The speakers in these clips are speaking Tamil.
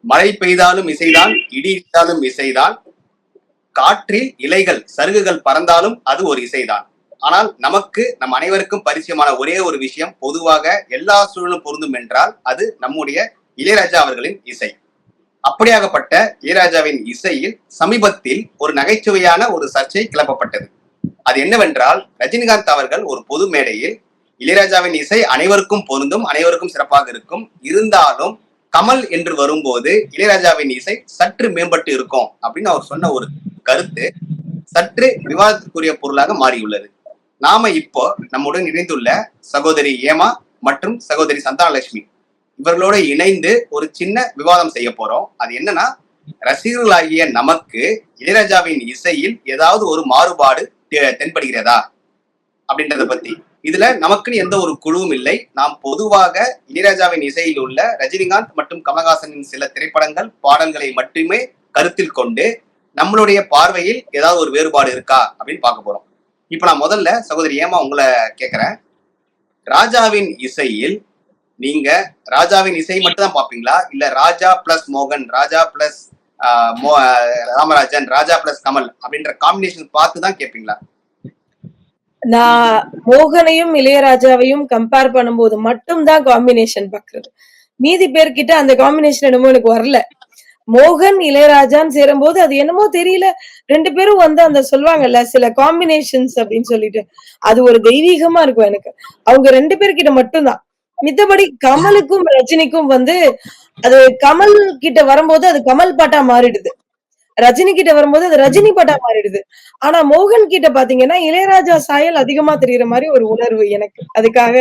மழை பெய்தாலும் இசைதான், இடி இடித்தாலும் இசைதான், காற்றில் இலைகள் சருகுகள் பறந்தாலும் அது ஒரு இசைதான். ஆனால் நமக்கு நம் அனைவருக்கும் பரிச்சயமான ஒரே ஒரு விஷயம், பொதுவாக எல்லா சூழலும் பொருந்தும் என்றால் அது நம்முடைய இளையராஜா அவர்களின் இசை. அப்படியாகப்பட்ட இளையராஜாவின் இசையில் சமீபத்தில் ஒரு நகைச்சுவையான ஒரு சர்ச்சை கிளப்பப்பட்டது. அது என்னவென்றால், ரஜினிகாந்த் அவர்கள் ஒரு பொது மேடையில் இளையராஜாவின் இசை அனைவருக்கும் பொருந்தும், அனைவருக்கும் சிறப்பாக இருக்கும், இருந்தாலும் கமல் என்று வரும்போது இளையராஜாவின் இசை சற்று மேம்பட்டு இருக்கும் அப்படின்னு அவர் சொன்ன ஒரு கருத்து சற்று விவாதத்துக்குரிய பொருளாக மாறியுள்ளது. நாம இப்போ நம்முடன் இணைந்துள்ள சகோதரி ஏமா மற்றும் சகோதரி சந்தானலட்சுமி இவர்களோட இணைந்து ஒரு சின்ன விவாதம் செய்ய போறோம். அது என்னன்னா, ரசிகர்களாகிய நமக்கு இளையராஜாவின் இசையில் ஏதாவது ஒரு மாறுபாடு தென்படுகிறதா அப்படின்றத பத்தி. இதுல நமக்குன்னு எந்த ஒரு குழுவும் இல்லை. நாம் பொதுவாக இளையராஜாவின் இசையில் உள்ள ரஜினிகாந்த் மற்றும் கமலஹாசனின் சில திரைப்படங்கள் பாடல்களை மட்டுமே கருத்தில் கொண்டு நம்மளுடைய பார்வையில் ஏதாவது ஒரு வேறுபாடு இருக்கா அப்படின்னு பார்க்க போறோம். இப்ப நான் முதல்ல சகோதரி ஏமா உங்களை கேட்கிறேன், ராஜாவின் இசையில் நீங்க ராஜாவின் இசை மட்டும் தான் பாப்பீங்களா, இல்ல ராஜா பிளஸ் மோகன், ராஜா பிளஸ் ராமராஜன், ராஜா பிளஸ் கமல் அப்படின்ற காம்பினேஷன் பார்த்து தான் கேட்பீங்களா? நான் மோகனையும் இளையராஜாவையும் கம்பேர் பண்ணும்போது மட்டும்தான் காம்பினேஷன் பாக்குறது. மீதி பேர்கிட்ட அந்த காம்பினேஷன் என்னமோ எனக்கு வரல. மோகன் இளையராஜான்னு சேரும்போது அது என்னமோ தெரியல, ரெண்டு பேரும் வந்து அந்த சொல்லுவாங்கல்ல சில காம்பினேஷன்ஸ் அப்படின்னு சொல்லிட்டு, அது ஒரு தெய்வீகமா இருக்கும் எனக்கு. அவங்க ரெண்டு பேர்கிட்ட மட்டும்தான். மித்தபடி கமலுக்கும் ரஜினிக்கும் வந்து அது கமல் கிட்ட வரும்போது அது கமல் பாட்டா மாறிடுது, ரஜினி கிட்ட வரும்போது அது ரஜினி பாட்டா மாறிடுது. ஆனா மோகன் கிட்ட பாத்தீங்கன்னா இளையராஜா சாயல் அதிகமா தெரியுற மாதிரி ஒரு உணர்வு எனக்கு. அதுக்காக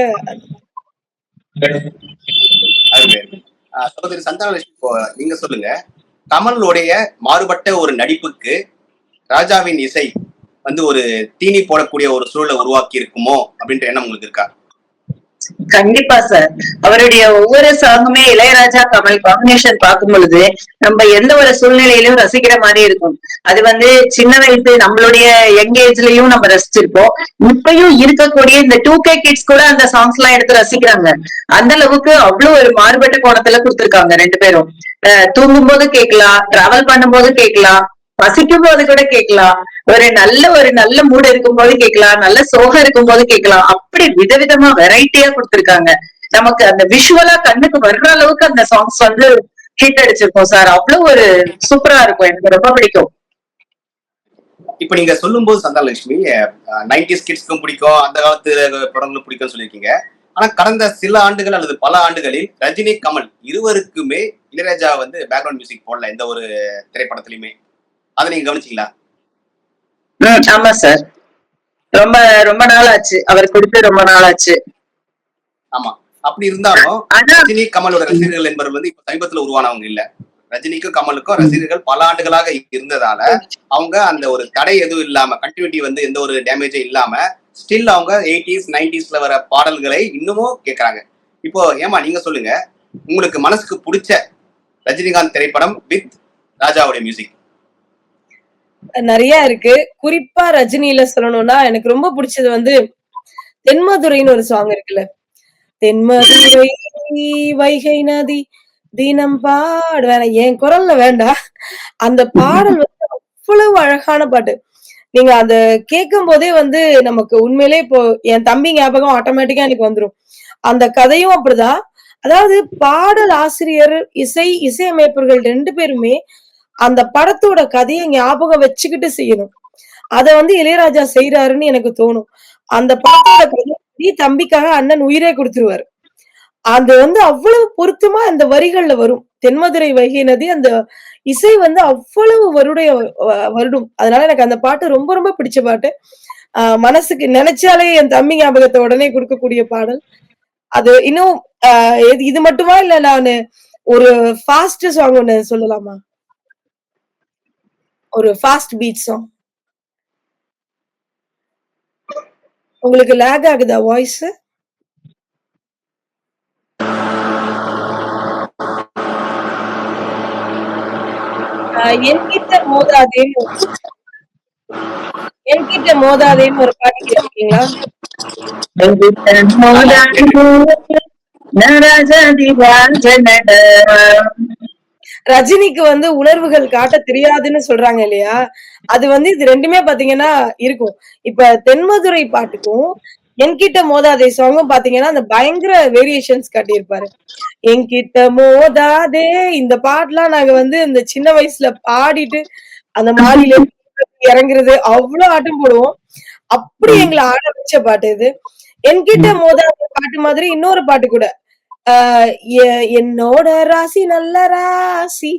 சகோதரி சந்தானலட்சுமி நீங்க சொல்லுங்க, கமலுடைய மாறுபட்ட ஒரு நடிப்புக்கு ராஜாவின் இசை வந்து ஒரு தீனி போடக்கூடிய ஒரு சூழலை உருவாக்கி இருக்குமோ அப்படின்ற எண்ணம் உங்களுக்கு இருக்கா? கண்டிப்பா சார். அவருடைய ஒவ்வொரு சாங்குமே இளையராஜா கமல் காம்பினேஷன் பார்க்கும் பொழுது நம்ம எந்த ஒரு சூழ்நிலையிலும் ரசிக்கிற மாதிரி இருக்கும். அது வந்து சின்ன வயசு நம்மளுடைய யங் ஏஜ்லயும் நம்ம ரசிச்சிருப்போம். இப்பயும் இருக்கக்கூடிய இந்த 2K கிட்ஸ் கூட அந்த சாங்ஸ் எல்லாம் எடுத்து ரசிக்கிறாங்க. அந்த அளவுக்கு அவ்வளவு ஒரு மாறுபட்ட கோணத்துல கொடுத்திருக்காங்க ரெண்டு பேரும். தூங்கும் போது கேட்கலாம், டிராவல் பண்ணும் போது கேட்கலாம், பசிக்கும் போது கூட கேட்கலாம், ஒரு நல்ல மூடு இருக்கும் போது கேட்கலாம், நல்ல சோகம் இருக்கும் போது கேட்கலாம். அப்படி விதவிதமா வெரைட்டியா கொடுத்திருக்காங்க. நமக்கு அந்த விஷுவலா கண்ணுக்கு வர்ற அளவுக்கு அந்த சாங்ஸ் வந்து ஹிட் அடிச்சிருக்கோம் சார். அவ்வளவு ஒரு சூப்பரா இருக்கும், எனக்கு ரொம்ப பிடிக்கும். இப்ப நீங்க சொல்லும் போது சந்தானலட்சுமி 90s கிட்ஸ்க்கும் பிடிக்கும், அந்த காலத்து படங்களும் பிடிக்கும் சொல்லியிருக்கீங்க. ஆனா கடந்த சில ஆண்டுகள் அல்லது பல ஆண்டுகளில் ரஜினி கமல் இருவருக்குமே இளையராஜா வந்து பேக்ரவுண்ட் மியூசிக் போடல எந்த ஒரு திரைப்படத்திலுமே. அதை நீங்க கவனிச்சீங்களா? ஆமா சார், ரொம்ப ரொம்ப நாள் ஆச்சு அவர் கொடுத்து, ரொம்ப நாள் ஆச்சு. ஆமா, அப்படி இருந்தாலும் ரஜினி கமலோட ரசிகர்கள் என்பவர்கள் வந்து இப்ப சமீபத்துல உருவானவங்க இல்ல. ரஜினிக்கும் கமலுக்கும் ரசிகர்கள் பல ஆண்டுகளாக இருந்ததால அவங்க அந்த ஒரு தடை எதுவும் இல்லாம, கண்டினியூட்டி வந்து எந்த ஒரு டேமேஜும் இல்லாம ஸ்டில் அவங்க 80s 90sல வர பாடல்களை இன்னமும் கேட்கறாங்க. இப்போ ஏமா நீங்க சொல்லுங்க, உங்களுக்கு மனசுக்கு பிடிச்ச ரஜினிகாந்த் திரைப்படம் வித் ராஜாவுடைய மியூசிக்? நிறைய இருக்கு. குறிப்பா ரஜினியில சொல்லணும்னா எனக்கு ரொம்ப பிடிச்சது வந்து தென்மதுரைன்னு ஒரு சாங் இருக்குல்ல, தென்மதுரை வைகை நதி தினம் பாடுவேன், என் குரல்ல வேண்டாம், அந்த பாடல் வந்து அவ்வளவு அழகான பாட்டு. நீங்க அத கேட்கும் போதே வந்து நமக்கு உண்மையிலே இப்போ என் தம்பி ஞாபகம் ஆட்டோமேட்டிக்கா எனக்கு வந்துரும். அந்த கதையும் அப்படிதான். அதாவது பாடல் ஆசிரியர், இசையமைப்பவர்கள் ரெண்டு பேருமே அந்த படத்தோட கதையை ஞாபகம் வச்சுக்கிட்டு செய்யணும். அத வந்து இளையராஜா செய்யறாருன்னு எனக்கு தோணும். அந்த படத்தோட கதை தம்பிக்காக அண்ணன் உயிரே கொடுத்துருவாரு. அது வந்து அவ்வளவு பொருத்தமா அந்த வரிகள்ல வரும். தென்மதுரை வைகை நதி அந்த இசை வந்து அவ்வளவு வருடும். அதனால எனக்கு அந்த பாட்டு ரொம்ப ரொம்ப பிடிச்ச பாட்டு. மனசுக்கு நினைச்சாலே என் தம்பி ஞாபகத்தை உடனே கொடுக்கக்கூடிய பாடல் அது. இன்னும் இது மட்டுமா இல்ல, நானு ஒரு ஃபாஸ்ட் சாங் ஒண்ணு சொல்லலாமா? ஒரு ஃபாஸ்ட் பீட் சாங். உங்களுக்கு லேக் ஆகுதா வாய்ஸ்? என்கிட்ட மோதாதேன்னு ஒரு பாட்டு கேட்டிருக்கீங்களா? ரஜினிக்கு வந்து உணர்வுகள் காட்ட தெரியாதுன்னு சொல்றாங்க இல்லையா? அது வந்து இது 2மே பாத்தீங்கன்னா இருக்கும். இப்ப தென்மதுரை பாட்டுக்கும், என்கிட்ட மோதாதே சாங்கும் பாத்தீங்கன்னா, அந்த பயங்கர வேரியேஷன்ஸ் காட்டியிருப்பாரு. என்கிட்ட மோதாதே இந்த பாட்டுலாம் நாங்க வந்து இந்த சின்ன வயசுல பாடிட்டு, அந்த மாடியில இறங்குறது அவ்ளோ ஆட்டம் போடுவோம். அப்படி எங்கள ஆட வச்ச பாட்டு இது. என்கிட்ட மோதாதே பாட்டு மாதிரி இன்னொரு பாட்டு கூட. ஆ என்னோட ராசி நல்ல ராசி.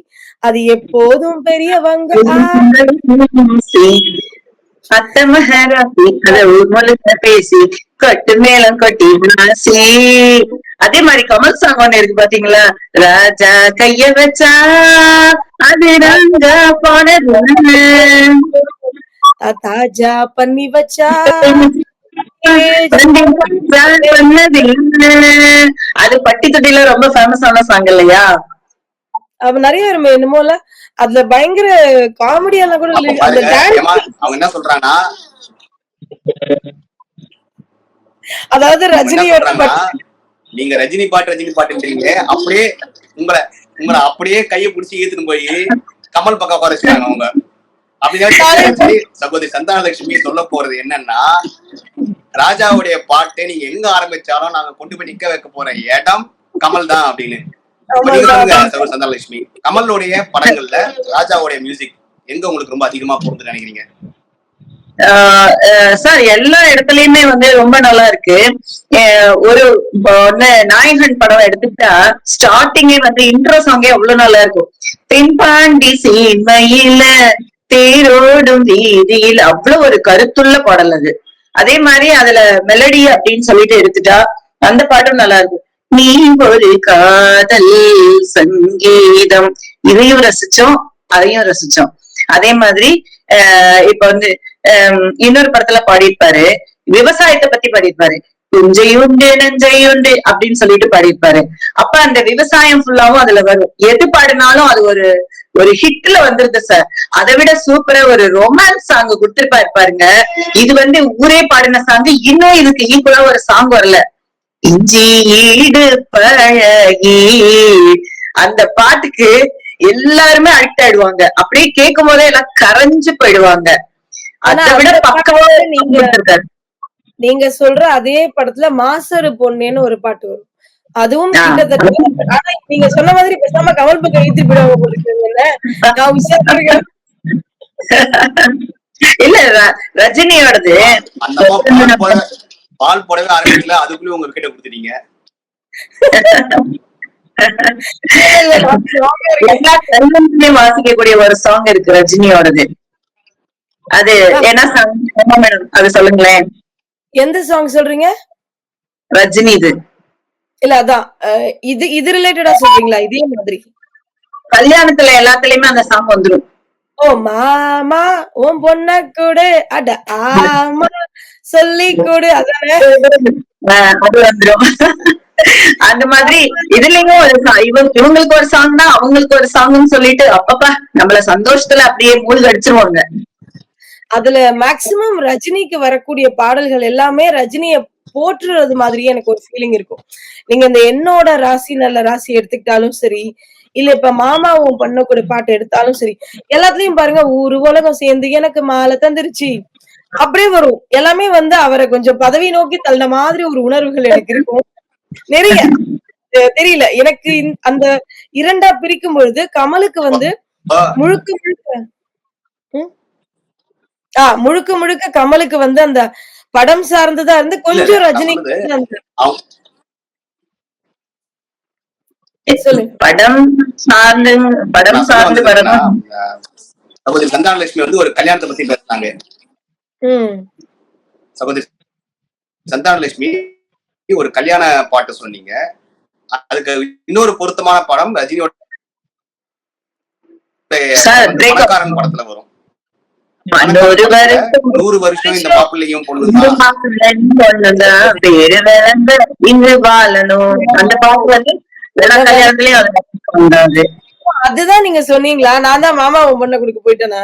அது எப்போதும் பெரியவங்க அத்த மகாராசி அத முழுக்க பேசி கட்டு மேளம் கொட்டி ராசி. அதே மாதிரி கமல் சாங் ஒண்ணு இருக்கு பாத்தீங்களா? ராஜா கைய வச்சா அது ரங்க போனது தாஜா பண்ணி வச்சா அது பட்டி தொட்டில ரொம்ப ஃபேமஸ் ஆன சாங் இல்லையா? அப்ப நிறைய என்னமோல அதுல பயங்கர காமெடியான கூட அப்ப அந்த பாருங்க ஏமா அவங்க என்ன சொல்றாங்கன்னா அதாவது அவங்க என்ன ரஜினியோட சொல்றாங்கன்னா நீங்க ரஜினி பாட்டுன்றீங்க அப்படியே உங்களை உங்களை அப்படியே கையை பிடிச்சி இழுத்துன்னு போய் கமல் பக்கம் உட்கார வச்சுட்டாங்க அவங்க. அப்படின்னு சகோதரி சந்தானலட்சுமி சொல்ல போறது என்னன்னா, ராஜாவுடைய பாட்டை நீங்க எங்க ஆரம்பிச்சாலும் நாங்க கொண்டு போய் நிக்க வைக்க போற இடம் கமல் தான் அப்படின்னு. சகோதரி சந்தானலட்சுமி, கமலுடைய படங்கள்ல ராஜாவுடைய மியூசிக் எங்க உங்களுக்கு ரொம்ப அதிகமா பொறுத்து நினைக்கிறீங்க? சார் எல்லா இடத்துலயுமே வந்து ரொம்ப நல்லா இருக்கு. ஒரு நாயகன் படம் எடுத்துக்கிட்டா ஸ்டார்டிங்கே வந்து இன்ட்ரோ சாங்கே அவ்வளவு நல்லா இருக்கும். தென்பாண்டி சீமையில தேரோடும் வீதியில் அவ்வளவு ஒரு கருத்துள்ள பாடல் அது. அதே மாதிரி அதுல மெலடி அப்படின்னு சொல்லிட்டு எடுத்துட்டா அந்த பாட்டும் நல்லா இருக்கும். நீ ஒரு காதல் சங்கீதம், இதையும் ரசிச்சோம் அதையும் ரசிச்சோம். அதே மாதிரி இப்ப வந்து இன்னொரு படத்துல பாடியிருப்பாரு, விவசாயத்தை பத்தி பாடியிருப்பாரு. குஞ்சையுண்டு நஞ்சையுண்டு அப்படின்னு சொல்லிட்டு பாடியிருப்பாரு. அப்ப அந்த விவசாயம் ஃபுல்லாவும் அதுல வரும். எது பாடினாலும் அது ஒரு ஒரு ஹிட்ல வந்துருது சார். அதை விட சூப்பரா ஒரு ரொமான்ஸ் சாங் கொடுத்திருப்பாரு பாருங்க. இது வந்து ஊரே பாடின சாங். இன்னும் இதுக்கு ஈக்குவலா ஒரு சாங் வரல. இஞ்சி ஈடு பழகி, அந்த பாட்டுக்கு எல்லாருமே அடிக்ட் ஆயிடுவாங்க. அப்படியே கேட்கும் போதே எல்லாம் கரைஞ்சு போயிடுவாங்க. அதை விட பக்கமா நீங்க சொல்ற அதே படத்துல மாசரு பொண்ணேன்னு ஒரு பாட்டு வரும். அதுவும் கிட்டத்தட்ட ஆனா நீங்க சொன்ன மாதிரி பேசாம கமல் பக்கம் எழுதி போயிடுவாங்க. இல்ல ரஜினியோடது பால் போடவே ஆரம்பிக்கல, அதுக்குள்ளே உங்க கிட்ட கொடுத்துட்டீங்க. வாசிக்கக்கூடிய ஒரு சாங் இருக்கு ரஜினியோடது. அது என்ன சாங் மேடம்? அது சொல்லுங்களேன். எந்த சாங் சொல்றீங்க? ரஜினி இது இல்ல அதான் இது ரிலேட்டடா சொல்றீங்களா? இதே மாதிரி கல்யாணத்துல எல்லாத்துலயுமே அந்த சாங் வந்துடும். ஓ மாமா உன் பொண்ண கூடு அட ஆமா சொல்லி கூடு, அதானே அது வந்துடும். அந்த மாதிரி இதுலயும் இவங்களுக்கு ஒரு சாங் தான் அவங்களுக்கு ஒரு சாங்னு சொல்லிட்டு அப்பப்பா நம்மள சந்தோஷத்துல அப்படியே மூழ்கி அடிச்சிருவாங்க. அதுல மேக்சிமம் ரஜினிக்கு வரக்கூடிய பாடல்கள் எல்லாமே ரஜினிய போற்றுறது மாதிரியே எனக்கு ஒரு ஃபீலிங் இருக்கும். நீங்க இந்த என்னோட ராசி நல்ல ராசி எடுத்துக்கிட்டாலும் சரி, இல்ல இப்ப மாமாவும் பண்ண கூட பாட்டு எடுத்தாலும் சரி, எல்லாத்துலயும் பாருங்க ஊரு உலகம் சேர்ந்து எனக்கு மாலை தந்துருச்சு அப்படியே வரும். எல்லாமே வந்து அவரை கொஞ்சம் பதவி நோக்கி தள்ள மாதிரி ஒரு உணர்வுகள் எனக்கு இருக்கும். நிறைய தெரியல எனக்கு அந்த இரண்டா பிரிக்கும் பொழுது கமலுக்கு வந்து முழுக்க முழுக்க கமலுக்கு வந்து அந்த படம் சார்ந்ததா இருந்து கொஞ்சம் ரஜினி படம் சார்ந்து வரணும். சகோதரி சந்தானலட்சுமி வந்து ஒரு கல்யாணத்தை பத்தி பேசுறாங்க. சகோதரி சந்தானலட்சுமி ஒரு கல்யாண பாட்டு சொன்னீங்க. அதுக்கு இன்னொரு பொருத்தமான படம் ரஜினியோட பணக்காரன் படத்துல வரும். 100 வருஷம் இந்த மாப்பிள்ளையும் இங்கு வாழணும் அந்த பாட்டு வந்து எல்லா கல்யாணத்துலயும் வந்தாது. அதுதான் நீங்க சொன்னீங்களா? நான் தான் மாமா பொண்ணை கொடுக்க போயிட்டேனா?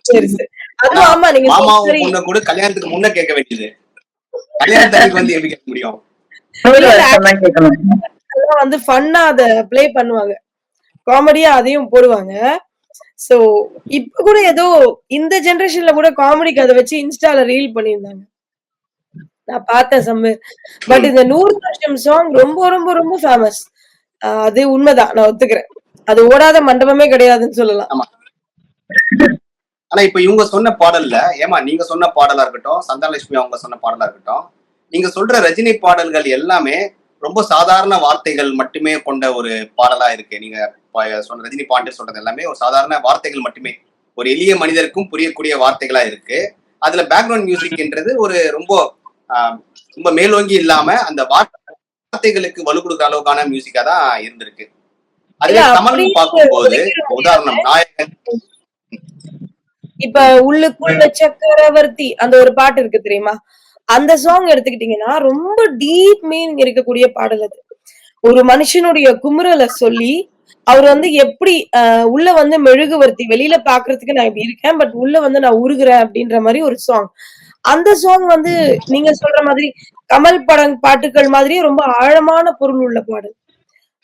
சரி சரி. அதுவும் ஆமா, நீங்க மாமாவும் பொண்ணை கூட கல்யாணத்துக்கு முன்ன கேட்க வேண்டியது, கல்யாணத்துக்கு வந்து எப்படி கேட்க முடியும்? எல்லாம் வந்து ஃபன்னா அத ப்ளே பண்ணுவாங்க. காமெடியா அதையும் போடுவாங்க. சோ இப்ப கூட ஏதோ இந்த ஜெனரேஷன்ல கூட காமெடிக்கு அத வச்சு இன்ஸ்டால ரீல் பண்ணியிருந்தாங்க. நான் பார்த்தேன் சம்வேர். பட் ம். இந்த 100 வருஷம் சாங் ரொம்ப ரொம்ப ரொம்ப ஃபேமஸ். அது உண்மைதான். நான் ஒத்துக்கிறேன். அது ஓடாத மண்டபமே கிடையாதுன்னு சொல்லலாம். ஆமா. ஆனா இப்ப இவங்க சொன்ன பாடல்ல, ஏமா நீங்க சொன்ன பாடலா இருக்கட்டும், சந்தானலட்சுமி அவங்க சொன்ன பாடலா இருக்கட்டும், நீங்க சொல்ற ரஜினி பாடல்கள் எல்லாமே ரொம்ப சாதாரண வார்த்தைகள் மட்டுமே கொண்ட ஒரு பாடலா இருக்கு. நீங்க சொன்ன ரஜினி பாட்டு சொல்றது எல்லாமே ஒரு சாதாரண வார்த்தைகள் மட்டுமே. ஒரு எளிய மனிதருக்கும் புரியக்கூடிய வார்த்தைகளா இருக்கு. அதுல பேக்ரவுண்ட் மியூசிக்ன்றது ஒரு ரொம்ப ரொம்ப மேலோங்கி இல்லாம அந்த வார்த்தைகளுக்கு வலு கொடுக்குற அளவுக்கான மியூசிக்கா தான் இருந்திருக்கு. அதுவே கமல் பார்க்கும்போது உதாரணம் நாயகன். இப்ப உள்ளுக்குள்ள சக்கரவர்த்தி அந்த ஒரு பாட்டு இருக்கு தெரியுமா? அந்த சாங் எடுத்துக்கிட்டீங்கன்னா ரொம்ப டீப் மீனிங் இருக்கக்கூடிய பாடல் அது. ஒரு மனுஷனுடைய குமுறல சொல்லி அவர் வந்து எப்படி உள்ள வந்து மெழுகுவர்த்தி வெளியில பாக்குறதுக்கு நான் இப்படி இருக்கேன் பட் உள்ள வந்து நான் உருகுறேன் அப்படின்ற மாதிரி ஒரு சாங். அந்த சாங் வந்து நீங்க சொல்ற மாதிரி கமல் படம் பாட்டுகள் மாதிரியே ரொம்ப ஆழமான பொருள் உள்ள பாடல்.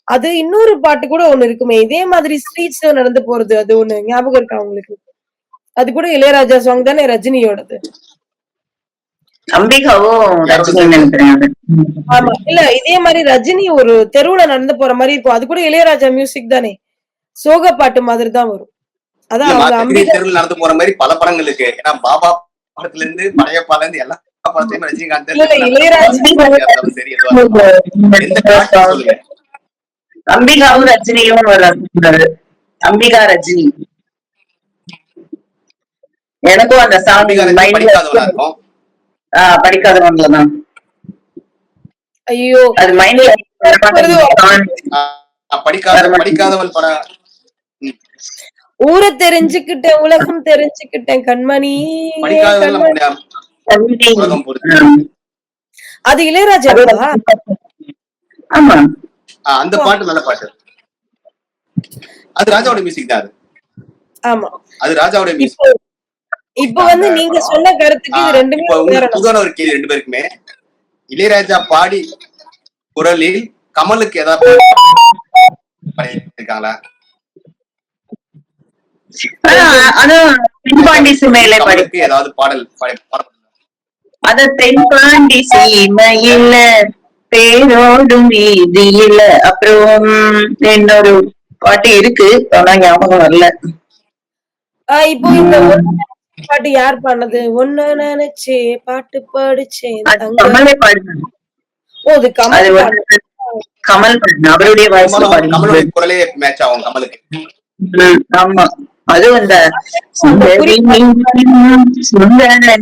அது இன்னொரு பாட்டு கூட ஒண்ணு இருக்குமே இதே மாதிரி ஸ்ட்ரீட்ஸ்ல நடந்து போறது அது ஒண்ணு ஞாபகம் இருக்கா உங்களுக்கு? அது கூட இளையராஜா சாங் தானே ரஜினியோடது. அம்பிகாவும் ரஜினி நினைக்கிறேன். ஆமா இல்ல இதே மாதிரி ரஜினி ஒரு தெருவுல நடந்து போற மாதிரி இருக்கும். அது கூட இளையராஜா மியூசிக் தானே. சோக பாட்டு மாதிரி தான் வரும். அதான் அவங்க அம்பிகா தெருவில் நடந்து போற மாதிரி பல படங்கள் இருக்கு. ஏன்னா பாபா படத்துல இருந்து பழைய பாடல இருந்து எல்லா படத்தையுமே ரஜினிகாந்த் சரி சொல்லுங்க. அம்பிகாவும் ரஜினியும் வர்றாரு. அம்பிகா ரஜினி எனக்கும் அந்த சாங் படிக்காதவனா இருக்கும். படிக்காதவங்களதான். ஐயோ அது மைண்ட்ல படிக்காதவன் படம். ஊரை தெரிஞ்சுக்கிட்டேன் உலகம் தெரிஞ்சுக்கிட்டேன் கண்மணி. அது இளையராஜா. ஆமா அந்த பாட்டு நல்ல பாட்டு. அது ராஜாவோட மியூசிக் தான். ஆமா அது ராஜாவோட மியூசிக். இப்ப வந்து நீங்க சொன்ன கருத்துக்கு இது ரெண்டுமே புதுவான ஒரு கேள்வி ரெண்டு பேருக்குமே. இளையராஜா பாடி குரலில் கமலுக்கு ஏதாவது இருக்காங்களா? ஏதாவது பாடல் அத தென்பாண்டி சீமையில பேரோடும் வீதியில அப்புறம் இன்னொரு பாட்டு இருக்கு ஆனா ஞாபகம் வரல. இப்போ இந்த பாட்டு யார் பாடினது? ஒன்னு நினைச்சே பாட்டு படிச்சேன். கமலே பாடுனாங்க. ஓ அது கமல் கமல் அவருடைய கமலுடைய குரலே மேட்ச் ஆகும் கமலுக்கு. ஆமா அது அந்த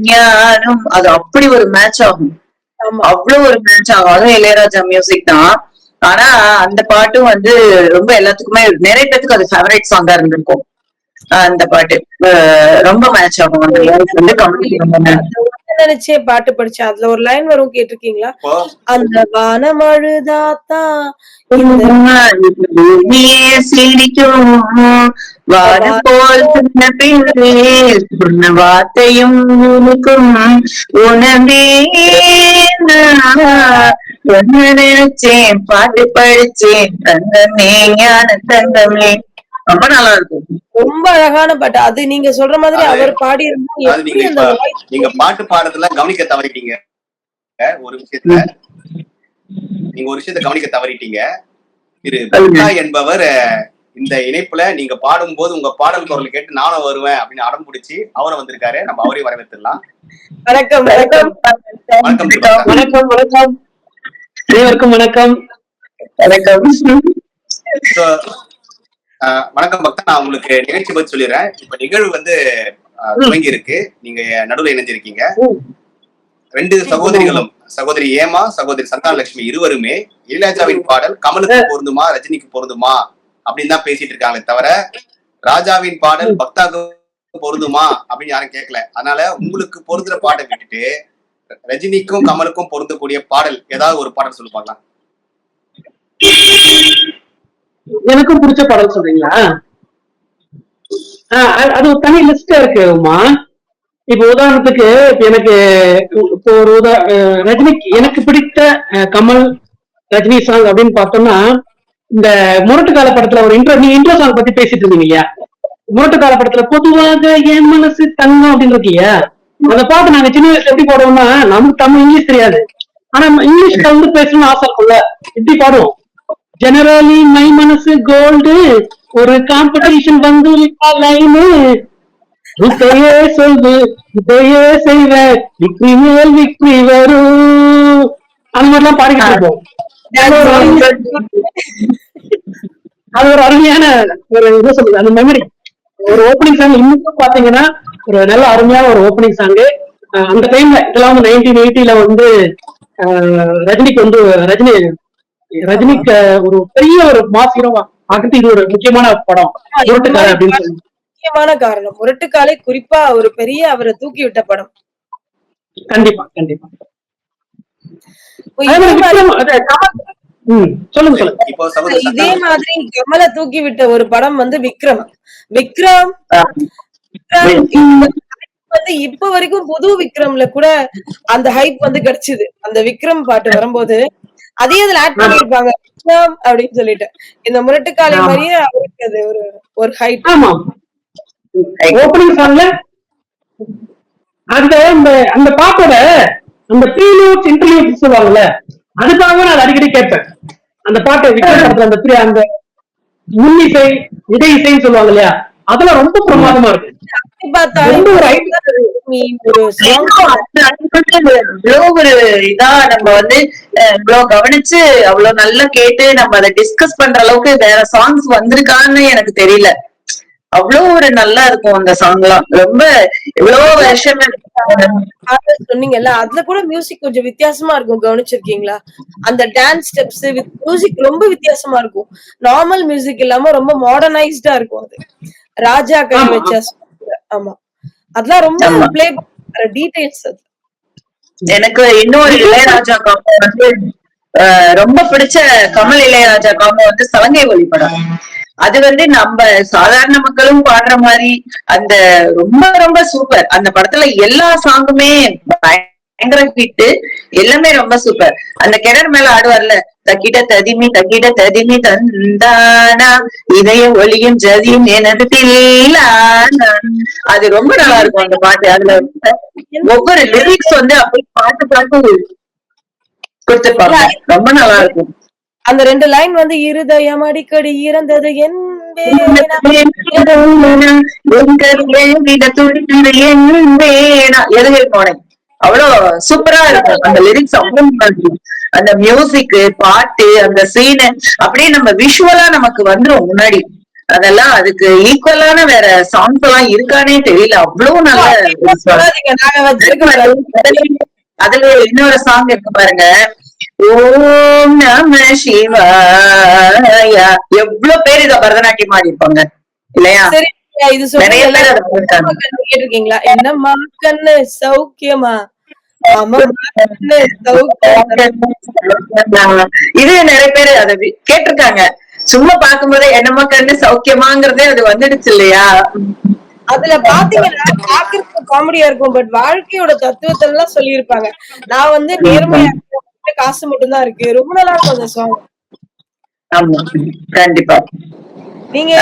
ஞானம் அது அப்படி ஒரு மேட்ச் ஆகும். அவ்வளவு ஒரு மேட்ச் ஆகும். அதுவும் இளையராஜா மியூசிக் தான். ஆனா அந்த பாட்டும் வந்து ரொம்ப எல்லாத்துக்குமே நிறைய பேருக்கு அது ஃபேவரட் சாங்கா இருந்திருக்கும். அந்த பாட்டு ரொம்ப மேட்ச் ஆகும். நினைச்சே பாட்டு படிச்சேன். அதுல ஒரு லைன் வரும் கேட்டிருக்கீங்களா? அந்த வானம் அழுதாத்தான் சிரிக்கும் வானம் போல் வார்த்தையும் உணவே நினைச்சேன் பாட்டு படிச்சேன் தங்கமே ஞான தங்கமே. ரொம்ப நல்லா இருக்கும். ரொம்ப அழகான பாட்டு. அது நீங்க சொல்ற மாதிரி அவர் பாடி இருந்தா நீங்க பாட்டு பாடுறதுல கவனிக்க தவறிட்டீங்க. ஒரு விஷயத்துல நீங்க ஒரு விஷயத்த கவனிக்க தவறிட்டீங்க. திரு பக்தா என்பவர் இந்த இணைப்புல நீங்க பாடும் போது உங்க பாடல் குரல் கேட்டு நானும் வருவேன் அப்படின்னு அடம் பிடிச்சி அவரை வந்திருக்காரு. நம்ம அவரையும் வரவேற்றுலாம். வணக்கம் வணக்கம் வணக்கம் வணக்கம் வணக்கம் அனைவருக்கும் வணக்கம் வணக்கம். வணக்கம் பக்தா. நான் உங்களுக்கு நிகழ்ச்சி பத்தி சொல்லிடுறேன். இப்ப நிகழ்வு வந்து துவங்கி இருக்கு. நீங்க நடுவில் இணைஞ்சிருக்கீங்க. ரெண்டு சகோதரிகளும் சகோதரி ஏமா சகோதரி சந்தானலட்சுமி இருவருமே இளையராஜாவின் பாடல் கமலுக்கு பொருந்துமா ரஜினிக்கு பொருந்துமா அப்படின்னு தான் பேசிட்டு இருக்காங்களே தவிர ராஜாவின் பாடல் பக்தாவுக்கு பொருந்துமா அப்படின்னு யாரும் கேட்கல. அதனால உங்களுக்கு பொருந்துற பாட்டை விட்டுட்டு ரஜினிக்கும் கமலுக்கும் பொருந்தக்கூடிய பாடல் ஏதாவது ஒரு பாடல் சொல்லி பார்க்கலாம். எனக்கும் பிடிச்ச பாடல் சொல்றீங்களா? அது ஒரு தனி லிஸ்ட் இருக்குமா. இப்ப உதாரணத்துக்கு எனக்கு இப்போ ஒரு ரஜினிக்கு எனக்கு பிடித்த கமல் ரஜினி சாங் அப்படின்னு பார்த்தோம்னா, இந்த முரட்டு கால படத்துல ஒரு நீங்க இன்ட்ரோ சாங் பத்தி பேசிட்டு இருந்தீங்க இல்லையா? முரட்டு கால படத்துல பொதுவாக என் மனசு தங்கம் அப்படின்னு இருக்கீங்க. அந்த பாட்டு நாங்க சின்ன வயசுல எப்படி பாடுவோம்னா, நமக்கு தமிழ் இங்கிலீஷ் தெரியாது, ஆனா இங்கிலீஷ்ல வந்து பேசணும்னு ஆசை இருக்கும்ல, எப்படி பாடுவோம்? ஜெனரலி மை மனசு கோல்டு, ஒரு காம்படிஷன் வந்து லைனு, இதையே சொல்லு இதையே செய்வேன், விக்ரி மேல் விக்ரி வரும், அந்த மாதிரிலாம் பாடிக்கிட்டு இருப்போம். அது ஒரு அருமையான ஒரு இது சொல்லுது, அந்த மெமரி. ஒரு ஓப்பனிங் சாங் இன்னும் பாத்தீங்கன்னா ஒரு நல்ல அருமையான ஒரு ஓப்பனிங் சாங். அந்த டைம்ல இதெல்லாம் வந்து 1980 வந்து ரஜினிக்கு வந்து ரஜினிக்கு ஒரு பெரிய ஒரு மாஸ் ஹீரோவா ஆகிறது இது ஒரு முக்கியமான படம் முரட்டுக்காலை அப்படின்னு சொல்லி. முக்கியமான காரணம் முரட்டுக்காலை, குறிப்பா ஒரு பெரிய அவரை தூக்கி விட்ட படம். கண்டிப்பா கண்டிப்பா. இதே மாதிரி கமலை தூக்கி விட்ட ஒரு படம் வந்து விக்ரம். விக்ரம் வந்து இப்ப வரைக்கும் புது விக்ரம்ல கூட அந்த ஹைப் வந்து கிடைச்சது. அந்த விக்ரம் பாட்டு வரும்போது அதே அதுல ஆட் பண்ணிருப்பாங்க விக்ரம் அப்படின்னு சொல்லிட்டு. இந்த முரட்டுக்காலை மாதிரியே அவருக்கு அது ஒரு ஹைட். ஓப்பனிங் சாங்ல அந்த பாட்டோட அந்த ப்ரீலூட்ஸ் இன்டர்வியூஸ் சொல்லுவாங்கல்ல, அதுக்காக நான் அடிக்கடி கேட்பேன் அந்த பாட்டை. விக்ரம் அந்த முன்னிசை இடை இசைன்னு சொல்லுவாங்க இல்லையா, அதெல்லாம் ரொம்ப பிரமாதமா இருக்கு. ஒரு இதா நம்ம வந்து இவ்வளவு கவனிச்சு அவ்வளவு நல்லா கேட்டு நம்ம அதை டிஸ்கஸ் பண்ற அளவுக்கு வேற சாங்ஸ் வந்திருக்கான்னு எனக்கு தெரியல. அவ்வளவு ஒரு நல்லா இருக்கும் அந்த சாங் எல்லாம். ரொம்ப எவ்வளவு வருஷம் சொன்னீங்கல்ல, அதுல கூட மியூசிக் கொஞ்சம் வித்தியாசமா இருக்கும், கவனிச்சிருக்கீங்களா? அந்த டான்ஸ் ஸ்டெப்ஸ் வித் மியூசிக் ரொம்ப வித்தியாசமா இருக்கும். நார்மல் மியூசிக் இல்லாம ரொம்ப மாடர்னைஸ்டா இருக்கும். அது ராஜா கை வச்ச, ஆமா, அதெல்லாம் ரொம்ப பிளே பண்ற டீடைல்ஸ். அது எனக்கு இன்னொரு இளையராஜா காம்போ வந்து ரொம்ப பிடிச்ச கமல் இளையராஜா காம்போ வந்து சலங்கை ஒலி படம். அது வந்து நம்ம சாதாரண மக்களும் பாடுற மாதிரி அந்த ரொம்ப ரொம்ப சூப்பர். அந்த படத்துல எல்லா சாங்குமே பயங்கர ஹிட், எல்லாமே ரொம்ப சூப்பர். அந்த கிணறு மேல ஆடுவார்ல, தக்கிட ததிமி தந்தானா இதய ஒளியும் ஜதியும் எனது தில்லானா, அது ரொம்ப நல்லா இருக்கும் அந்த பாட்டு. அதுல ஒவ்வொரு லிரிக்ஸ் வந்து அப்படி பாட்டு பாட்டு கொடுத்துருப்பாங்க, ரொம்ப நல்லா இருக்கும். அந்த 2 லைன் வந்து இருதயம் அடிக்கடி இறந்தது அவ்வளவு சூப்பரா இருக்கும் அந்த லிரிக்ஸ். அந்த மியூசிக், பாட்டு, அந்த சீனு அப்படியே நம்ம விஷுவலா நமக்கு வந்துரும் முன்னாடி. அதெல்லாம் அதுக்கு ஈக்குவலான வேற சாங்ஸ் எல்லாம் இருக்கானே தெரியல, அவ்வளவு நல்ல. அதுல இன்னொரு சாங் இருக்கு பாருங்க, ஓம் நம சிவாயா. எவ்வளவு பேர் இத பரதநாட்டியம் ஆடி இருப்பாங்க இல்லையா? இது கேட்டிருக்கீங்களா? என்னம்மா கண்ணு சௌக்கியமா, இது நிறைய பேரு அத கேட்டிருக்காங்க. சும்மா பாக்கும்போதே என்னம்மா கண்ணு சௌக்கியமாங்கிறதே அது வந்துடுச்சு இல்லையா? அதுல பாத்தீங்கன்னா பாக்குறதுக்கு காமெடியா இருக்கும், பட் வாழ்க்கையோட தத்துவத்தை எல்லாம் சொல்லியிருப்பாங்க. நான் வந்து நேர்மையா காசு மட்டும்தான் இருக்கு. ரொம்ப நல்லா இருக்கும் அந்த சாங். ஆமா கண்டிப்பா. நீங்க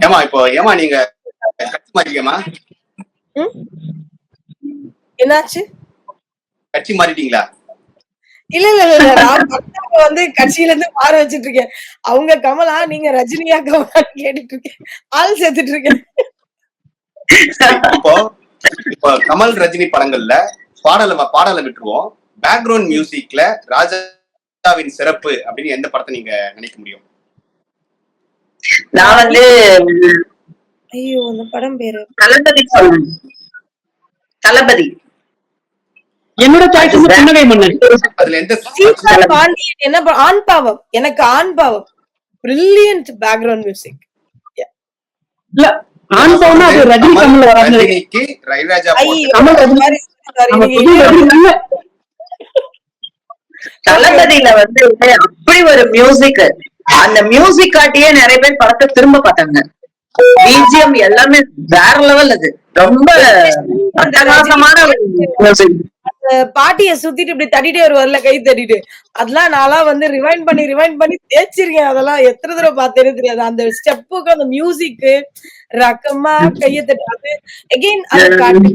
ஏமா இப்போ ஏமா நீங்க என்னாச்சு? கட்சி மாறிட்டீங்களா? இல்ல இல்ல இல்ல, நான் வந்து கட்சியில இருந்து மாற வச்சிட்டு இருக்கேன். அவங்க கமலா, நீங்க ரஜினியா கமலான்னு கேட்டுட்டு இருக்கேன், ஆள் சேர்த்துட்டு இருக்கேன். இப்போ கமல் ரஜினி படங்கள்ல பாடலை விட்டுருவோம். பேக்ரவுண்ட் மியூசிக்ல ராஜாவின் சிறப்பு அப்படின்னு எந்த படத்தை நீங்க நினைக்க முடியும்? நான் வந்து ஐயோ அந்த படம் பேரு தளபதி சொல்றேன். தளபதி என்னோட சாய்ஸ் புன்னகை மன்னன். அதுல எந்த பாண்டியன் என்ன ஆண் பாவம், எனக்கு ஆண் பாவம் பிரில்லியன்ட் பேக்ரவுண்ட் மியூசிக். இல்ல ஆண் பாவம்னா அது ரஜினி கமல் வராது. ரஜினிக்கு ரவிராஜா தளபதியில வந்து அப்படி ஒரு மியூசிக், அந்த மியூசிக் காட்டியே நிறைய பேர் படத்தை திரும்ப பார்த்தாங்க. பிஜிஎம் எல்லாமே வேற லெவல். அது ரொம்ப அட்டகாசமான மியூசிக். பாட்டிய சுத்திட்டு இப்படி தட்டிட்டே வருவார்ல, கை தட்டிட்டு. அதெல்லாம் நான்லாம் வந்து ரிவைண்ட் பண்ணி தேய்ச்சிருக்கேன். அதெல்லாம் எத்தன தடவ பார்த்தேனே தெரியாது. அந்த ஸ்டெப்புக்கு, அந்த மியூசிக்கு, ரக்கமா கைய தட்டுறது. அகைன் அந்த காட்டு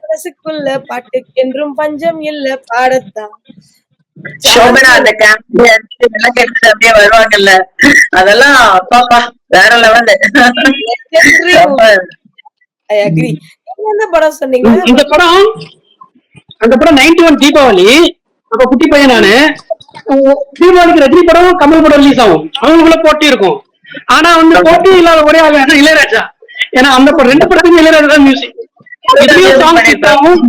மனசுக்குள்ள பாட்டுக்கு என்றும் பஞ்சம் இல்ல பாடத்தான். சோபனா அந்த கேம்ப் எல்லாம் கேட்டு அப்படியே வருவாங்கல்ல, அதெல்லாம் அப்பாப்பா வேற லெவல். I agree. நீங்க எந்த படம் சொன்னீங்க? அந்த படம் 91 தீபாவளி. அப்ப குட்டி பையன் நானு. தீபாவளிக்கு ரஜினி படம் கமல் படம் ரிலீஸ் ஆகும், அவங்களுக்குள்ள போட்டி இருக்கும். ஆனா வந்து போட்டி இல்லாத ஒரே ஆள் இளையராஜா. ஏன்னா அந்த ரெண்டு படத்துக்கும் இளையராஜா தான் மியூசிக். இதுலயும் சாங் சூப்பராகும்.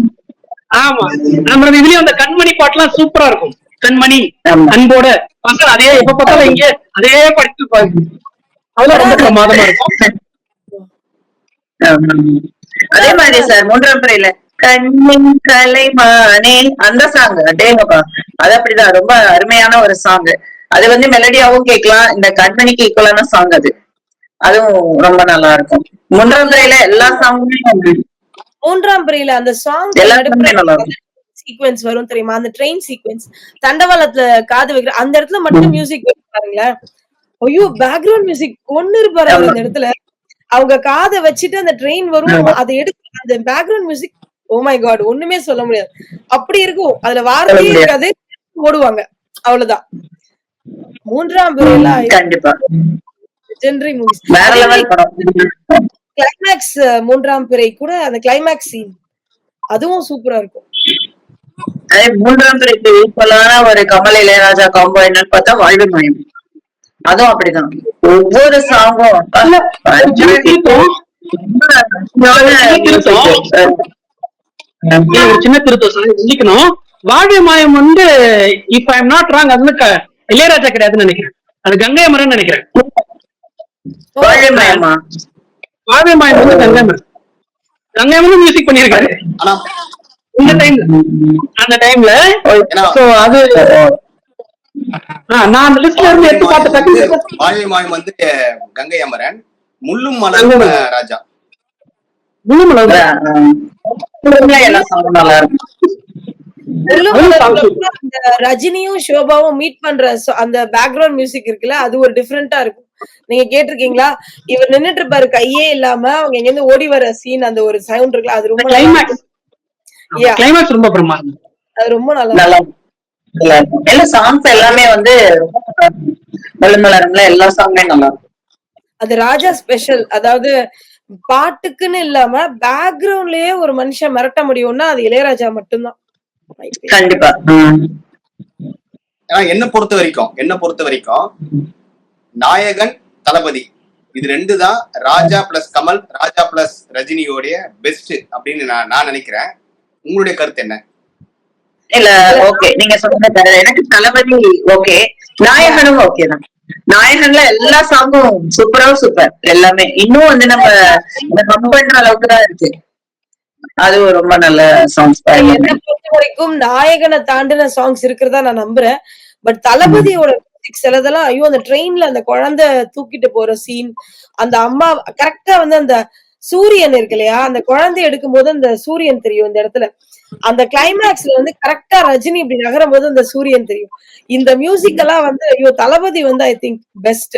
ஆமா, நம்மளது இதுலயும் அந்த கண்மணி பாட்டுலாம் சூப்பரா இருக்கும். கண்மணி அன்போட பசங்க அதே எப்ப பார்த்தாலும் இங்க அதே படிச்சு பாருங்க, அதெல்லாம் ரொம்ப பிரமாதமா இருக்கும். அதே மாதிரி சார் 3ஆம் பிறையில கண்ணின் கலைமானே அந்த சாங் டேங்கப்பா, அது அப்படிதான் ரொம்ப அருமையான ஒரு சாங். அது வந்து மெலடியாவும் கேட்கலாம், இந்த கண்மணிக்கு ஈக்குவலான சாங் அது. அதுவும் ரொம்ப நல்லா இருக்கும். 3ஆம் பிறையில எல்லா சாங்குமே 3ஆம் பிறையில அந்த சாங் எல்லாருமே நல்லா இருக்கும். சீக்வென்ஸ் வரும் தெரியுமா? அந்த ட்ரெயின் சீக்வென்ஸ், தண்டவாளத்துல காது வைக்கிற அந்த இடத்துல மட்டும் மியூசிக் பாருங்களேன். ஐயோ, பேக்ரவுண்ட் மியூசிக் கொன்னு இருப்பாரு அவர் அந்த இடத்துல. அவங்க காதை வச்சுட்டு அந்த ட்ரெயின் வரும், அதை எடுத்து அந்த background music, oh my god, ஒண்ணுமே சொல்ல முடியாது. அப்படி இருக்கும். அதுல வார்த்தையே இருக்காது, ஓடுவாங்க, அவ்வளவுதான். 3ஆம் பிறையில கண்டிப்பா லெஜெண்டரி மூவிஸ். வேற லெவல் படம். கிளைமேக்ஸ் 3ஆம் பிறை கூட அந்த கிளைமேக்ஸ் சீன் அதுவும் சூப்பரா இருக்கும். அதே 3ஆம் பிறைக்கு ஈக்குவலான ஒரு கமல் இளையராஜா காம்போ என்னன்னு பார்த்தா வாழ்வு மாயம். அதுவும் அப்படிதான், ஒவ்வொரு சாங்கும் சின்ன திருத்தம் சொல்லிக்கணும். வாழ்வு மாயம் வந்து இப்ப ஐ எம் நாட் ராங், அது வந்து இளையராஜா கிடையாதுன்னு நினைக்கிறேன், அது கங்கை அமரன் நினைக்கிறேன். வாழ்வு மாயமா? வாழ்வு மாயம் வந்து கங்கை அமரன் மியூசிக் பண்ணிருக்காரு அந்த டைம்ல. அது நான் அந்த லிஸ்ட்ல இருந்து எடுத்து பார்த்து வாழ்வு மாயம் வந்து கங்கை அமரன், முள்ளும் மலரும் ராஜா. முள்ளும் மலரும் எல்லாம் சாங் நல்லா இருக்கும். ரஜினியும் ஷோபாவும் மீட் பண்ற அந்த பேக்ரவுண்ட் மியூசிக் இருக்குல்ல, அது ஒரு டிஃபரெண்டா இருக்கும். நீங்க கேட்டிருக்கீங்களா? இவர் நின்னுட்டு இருப்பாரு கையே இல்லாம, அவங்க எங்க இருந்து ஓடி வர சீன், அந்த ஒரு சவுண்ட் இருக்குல்ல, அது ரொம்ப கிளைமேக்ஸ் ரொம்ப பிரமாதம். அது ரொம்ப நல்லா எல்லா சாங்ஸ் எல்லாமே வந்து மலர்ல எல்லா சாங்குமே நல்லா இருக்கும். அது ராஜா ஸ்பெஷல். அதாவது பாட்டுக்குன்னு இல்லாம பேக்ரவுண்ட்லயே ஒரு மனுஷன் மிரட்ட முடியும்னா அது இளையராஜா மட்டும்தான். கண்டிப்பா. என்ன பொறுத்த வரைக்கும் நாயகன் தளபதி இது ரெண்டு தான் ராஜா பிளஸ் கமல், ராஜா பிளஸ் ரஜினியோடைய பெஸ்ட் அப்படின்னு நான் நினைக்கிறேன். உங்களுடைய கருத்து என்ன? இல்ல, ஓகே, நீங்க சொன்னது எனக்கு தளபதி ஓகே, நாயகனும் ஓகே தான். நாயகன்ல எல்லா சாங்கும் சூப்பர் எல்லாமே. இன்னும் வந்து நம்ம கம் பண்ற அளவுக்கு தான் இருக்கு. அது ரொம்ப நல்ல சாங்ஸ். என்ன பொறுத்த வரைக்கும் நாயகனை தாண்டின சாங்ஸ் இருக்கிறதா நான் நம்புறேன். பட் தளபதியோட சிலதெல்லாம், ஐயோ, அந்த ட்ரெயின்ல அந்த குழந்தை தூக்கிட்டு போற சீன், அந்த அம்மா கரெக்டா வந்து அந்த சூரியன் இருக்கு இல்லையா, அந்த குழந்தை எடுக்கும் போது அந்த சூரியன் தெரியும் இந்த இடத்துல. அந்த கிளைமேக்ஸ்ல வந்து கரெக்டா ரஜினி இப்படி நகரும் போது அந்த சூரியன் தெரியும். இந்த மியூசிக் எல்லாம் வந்து ஐயோ, தளபதி வந்து ஐ திங்க் பெஸ்ட்.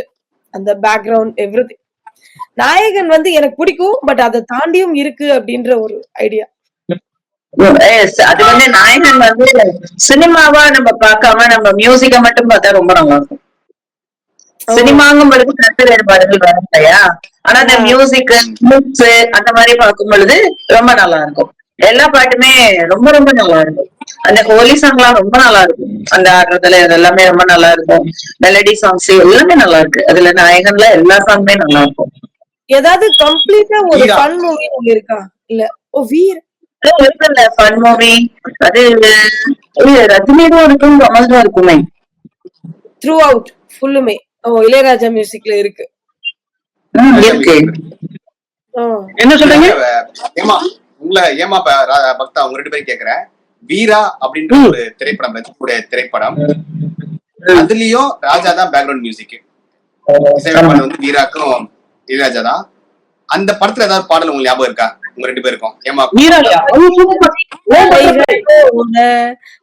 அந்த பேக்ரவுண்ட் எவ்ரிதிங். நாயகன் வந்து எனக்கு பிடிக்கும், பட் அதை தாண்டியும் இருக்கு அப்படின்ற ஒரு ஐடியா. அது வந்து நாயகன் வந்து சினிமாவா நம்ம பார்க்காம நம்ம மியூசிக்க மட்டும் பார்த்தா ரொம்ப நல்லா இருக்கும். சினிமாங்கும் பொழுது கருத்து வேறுபாடுகள் வரும் இல்லையா, ஆனா அந்த மியூசிக் லுக்ஸ் அந்த மாதிரி பார்க்கும் பொழுது ரொம்ப நல்லா இருக்கும். எல்லா பாட்டுமே ரொம்ப நல்லா இருக்கும். அந்த ஹோலி சாங் எல்லாம் ரொம்ப நல்லா இருக்கும். அந்த ஆடுறதுல எல்லாமே ரொம்ப நல்லா இருக்கும். மெலடி சாங்ஸ் எல்லாமே நல்லா இருக்கு. அதுல நாயகன்ல எல்லா சாங்குமே நல்லா இருக்கும். ஏதாவது கம்ப்ளீட்டா ஒரு ஃபன் மூவி இருக்கா? இல்ல வீர் இருக்குல்ல ஃபன் மூவி, அது ரஜினியும் இருக்கும், கமல்தான் இருக்குமே. த்ரூ அவுட் ஃபுல்லுமே இளையராஜா மியூசிக்ல இருக்கு. என்ன சொல்றீங்க? ஏமா பக்தா, உங்க 2 பேரும் கேக்குறேன். வீரா அப்படின்ற ஒரு திரைப்படம், ரஜினியுடைய திரைப்படம், அதுலயும் ராஜா தான் பேக்ரவுண்ட் மியூசிக். வந்து வீராக்கும் இளையராஜா தான். அந்த படத்துல ஏதாவது பாடல் உங்களுக்கு ஞாபகம் இருக்கா உங்க 2 பேருக்கும்? ஏமா வீரா ஓம் பட்டர்ஃப்ளை.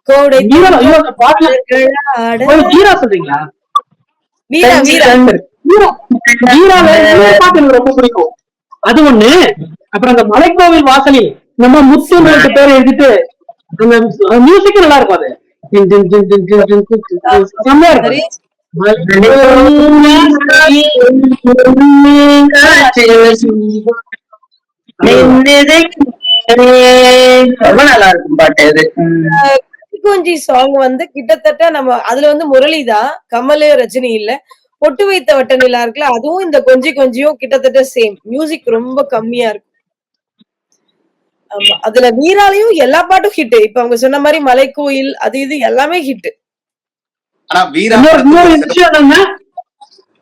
கோடை ஹீரோ ஐயோ அந்த பாட்டுல ஆட ஹீரா சொல்றீங்களா? வீரா வீரா ஹீரால இந்த பாட்டு எனக்கு ரொம்ப பிடிக்கும். அது ஒண்ணு. அப்புறம் அந்த மலைக்கோவில் வாசலில் நம்ம முத்துன்னு பேர் எழுதிட்டு அந்த மியூசிக் நல்லா இருக்கும். அது டிங் டிங் டிங் டிங் டிங் டிங் டிங் டிங் செம்மையா இருக்கும். நிறைய ரொம்ப நல்லா இருக்கும் பாட்டு அது. கொஞ்சி சாங் வந்து கிட்டத்தட்ட நம்ம அதுல வந்து முரளிதான், கமலு, ரஜினி இல்ல. பொட்டு வைத்த வட்ட நிலா இருக்குல்ல, அதுவும் இந்த கொஞ்சி கொஞ்சியும் கிட்டத்தட்ட சேம். மியூசிக் ரொம்ப கம்மியா இருக்கும். ஆமா. அதுல வீராலையும் எல்லா பாட்டும் ஹிட். இப்ப அவங்க சொன்ன மாதிரி மலைக்கோயில் அது இது எல்லாமே ஹிட். ஆனா வீரா இன்னொரு படத்துல ஒரு விஷயம் என்னன்னா,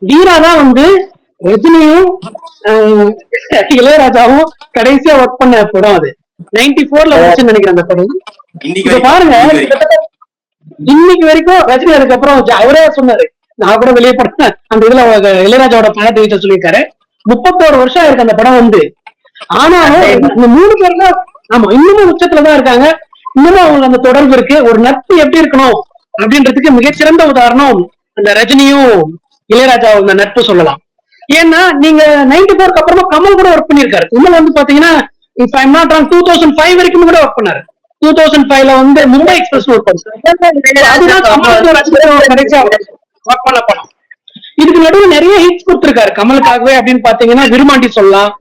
வீரா தான் வந்து ரஜினியும் இளையராஜாவும் கடைசியா ஒர்க் பண்ண படம். அது 94ல வந்துச்சுன்னு நினைக்கிறேன் அந்த படம். இன்னைக்கு இப்ப பாருங்க, கிட்டத்தட்ட இன்னைக்கு வரைக்கும் ரஜினி அதுக்கப்புறம் அவரே சொன்னாரு, நான் கூட வெளியே படம் அந்த இதுல இளையராஜாவோட படத்தை வீட்டை சொல்லியிருக்காரு. 31 வருஷம் இருக்கு அந்த படம் வந்து. ஆனாலும் இந்த 3 பேர்ல ஆமா இன்னமும் உச்சத்துலதான் இருக்காங்க. இன்னமும் அவங்களுக்கு அந்த தொடர்பு இருக்கு. ஒரு நட்பு எப்படி இருக்கணும் அப்படின்றதுக்கு மிகச்சிறந்த உதாரணம் அந்த ரஜினியும் இளையராஜாவும் அந்த நட்பு சொல்லலாம். ஏன்னா நீங்க 94க்கு அப்புறமா கமல் கூட ஒர்க் பண்ணிருக்காரு. கமல் வந்து பாத்தீங்கன்னா இப்ப ஐம் நாட் ராங் 2005 வரைக்கும் கூட ஒர்க் பண்ணாரு. 2005ல வந்து மும்பை எக்ஸ்பிரஸ் ஒர்க் பண்ணாரு. அதுதான் கமலுக்கு ரஜினிக்கும் கடைசியா ஒர்க் பண்ண படம். இதுக்கு நடுவுல நிறைய ஹிட்ஸ் கொடுத்திருக்காரு கமலுக்காகவே அப்படின்னு பாத்தீங்கன்னா விருமாண்டி சொல்லலாம்.